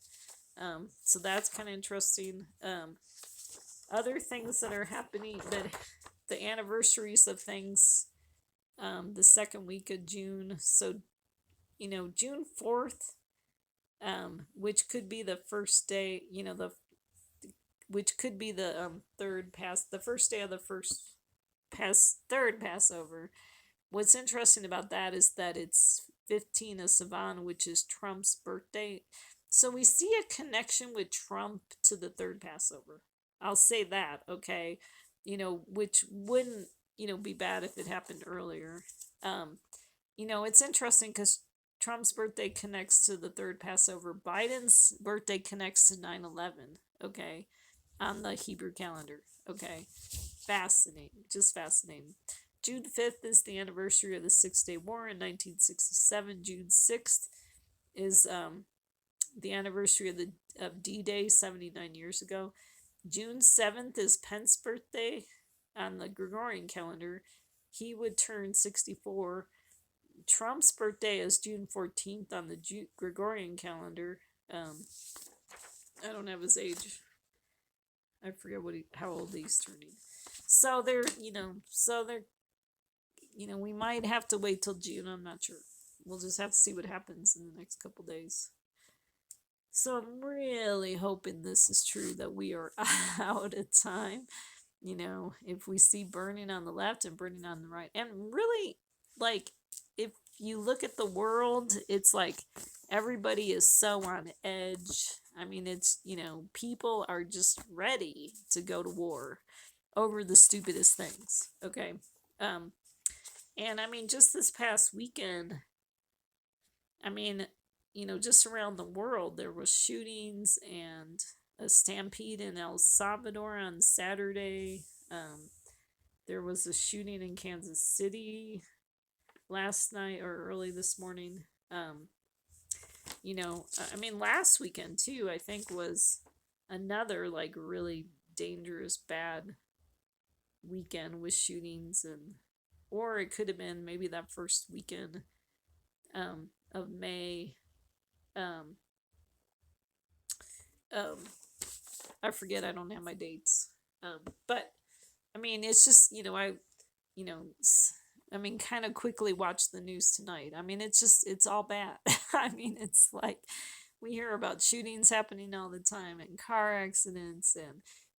So that's kind of interesting. Other things that are happening, that the anniversaries of things, the second week of June. So, June 4th, which could be the first day, which could be the the first day of the third Passover. What's interesting about that is that it's 15 of Sivan, which is Trump's birthday. So we see a connection with Trump to the third Passover. I'll say that, okay? Which wouldn't, be bad if it happened earlier. It's interesting because Trump's birthday connects to the third Passover. Biden's birthday connects to 9/11, okay, on the Hebrew calendar, okay? Fascinating, just fascinating. June 5th is the anniversary of the Six-Day War in 1967. June 6th is the anniversary of D-Day 79 years ago. June 7th is Pence's birthday on the Gregorian calendar. He would turn 64. Trump's birthday is June 14th on the Gregorian calendar. I don't have his age. I forget how old he's turning. So we might have to wait till June. I'm not sure. We'll just have to see what happens in the next couple days. So I'm really hoping this is true, that we are out of time. If we see burning on the left and burning on the right. And really, like, if you look at the world, it's like everybody is so on edge. I mean, it's, people are just ready to go to war over the stupidest things. Okay. And I mean, just this past weekend, I mean, just around the world, there was shootings and a stampede in El Salvador on Saturday. There was a shooting in Kansas City last night or early this morning. I mean, last weekend too, I think, was another like really dangerous, bad weekend with shootings, or it could have been maybe that first weekend of May. I forget, I don't have my dates. But I mean, it's just, I mean, kind of quickly watch the news tonight. I mean, it's all bad. I mean, it's like we hear about shootings happening all the time, and car accidents,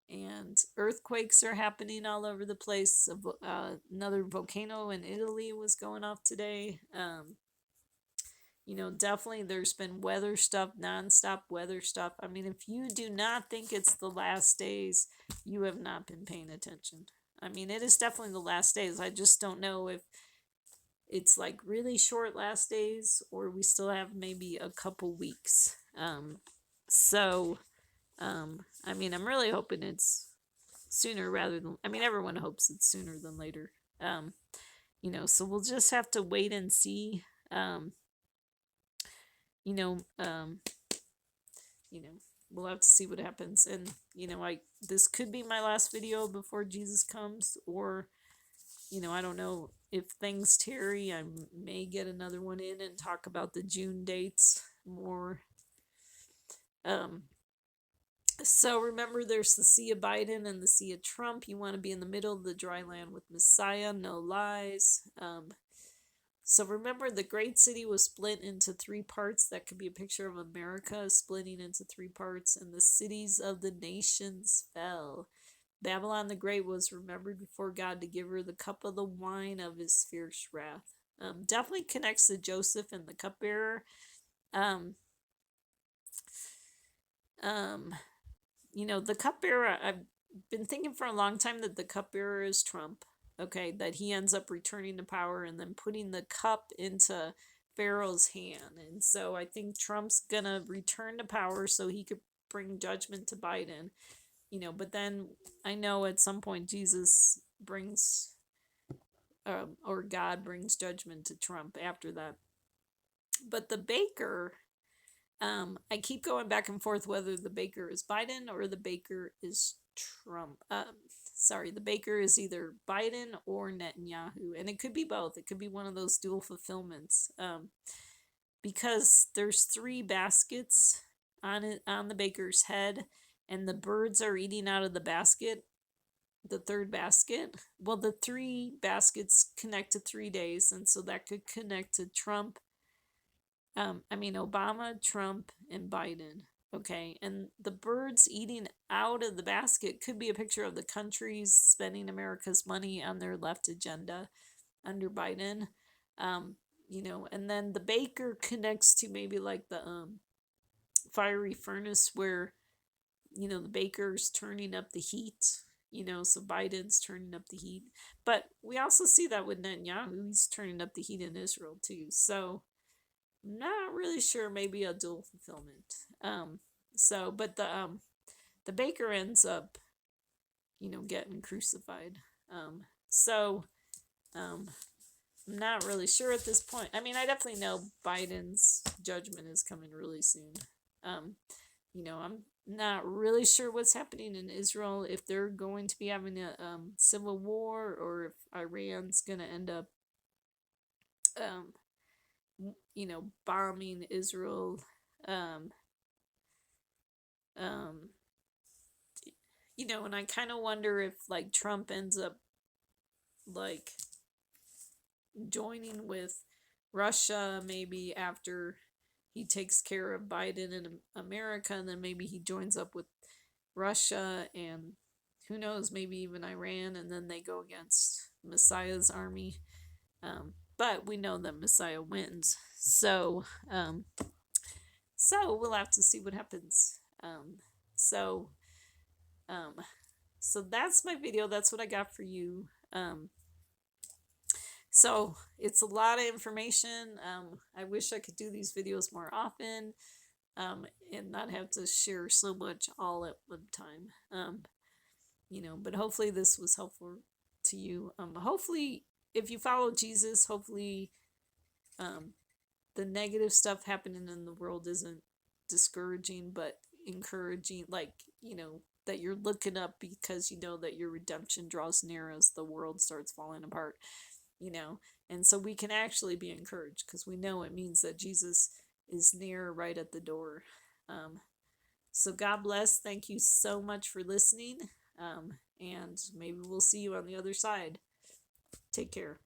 and earthquakes are happening all over the place. Another volcano in Italy was going off today. Definitely there's been weather stuff, nonstop weather stuff. I mean, if you do not think it's the last days, you have not been paying attention. I mean, it is definitely the last days. I just don't know if it's like really short last days, or we still have maybe a couple weeks. I mean, I'm really hoping it's sooner rather than, I mean, everyone hopes it's sooner than later. So we'll just have to wait and see. you know, um, we'll have to see what happens. And, this could be my last video before Jesus comes, or, I don't know, if things tarry, I may get another one in and talk about the June dates more. So remember, there's the Sea of Biden and the Sea of Trump. You want to be in the middle of the dry land with Messiah, no lies. So remember, the great city was split into three parts. That could be a picture of America splitting into three parts, and the cities of the nations fell. Babylon the Great was remembered before God to give her the cup of the wine of his fierce wrath. Definitely connects to Joseph and the cupbearer. The cupbearer, I've been thinking for a long time that the cupbearer is Trump. Okay, that he ends up returning to power and then putting the cup into Pharaoh's hand. And so I think Trump's gonna return to power so he could bring judgment to Biden. But then I know at some point Jesus brings, or God brings judgment to Trump after that. But the baker, I keep going back and forth whether the baker is Biden or the baker is Trump. Sorry, the baker is either Biden or Netanyahu, and it could be both. It could be one of those dual fulfillments. Because there's three baskets on it on the baker's head, and the birds are eating out of the basket, the third basket. Well, the three baskets connect to 3 days, and so that could connect to Trump. Obama, Trump, and Biden. Okay, and the birds eating out of the basket could be a picture of the countries spending America's money on their left agenda under Biden. And then the baker connects to maybe like the fiery furnace where the baker's turning up the heat. So Biden's turning up the heat, but we also see that with Netanyahu, he's turning up the heat in Israel too. So not really sure, maybe a dual fulfillment. But the baker ends up, getting crucified. I'm not really sure at this point. I definitely know Biden's judgment is coming really soon. I'm not really sure what's happening in Israel, if they're going to be having a civil war, or if Iran's going to end up bombing Israel. Um, um, and I kind of wonder if like Trump ends up like joining with Russia maybe after he takes care of Biden in America, and then maybe he joins up with Russia and who knows, maybe even Iran, and then they go against Messiah's army. But we know that Messiah wins. So we'll have to see what happens. So that's my video. That's what I got for you. So it's a lot of information. I wish I could do these videos more often, and not have to share so much all at one time. But hopefully this was helpful to you. Hopefully, if you follow Jesus, hopefully the negative stuff happening in the world isn't discouraging, but encouraging, like, that you're looking up because you know that your redemption draws near as the world starts falling apart, and so we can actually be encouraged because we know it means that Jesus is near, right at the door. So God bless. Thank you so much for listening, and maybe we'll see you on the other side. Take care.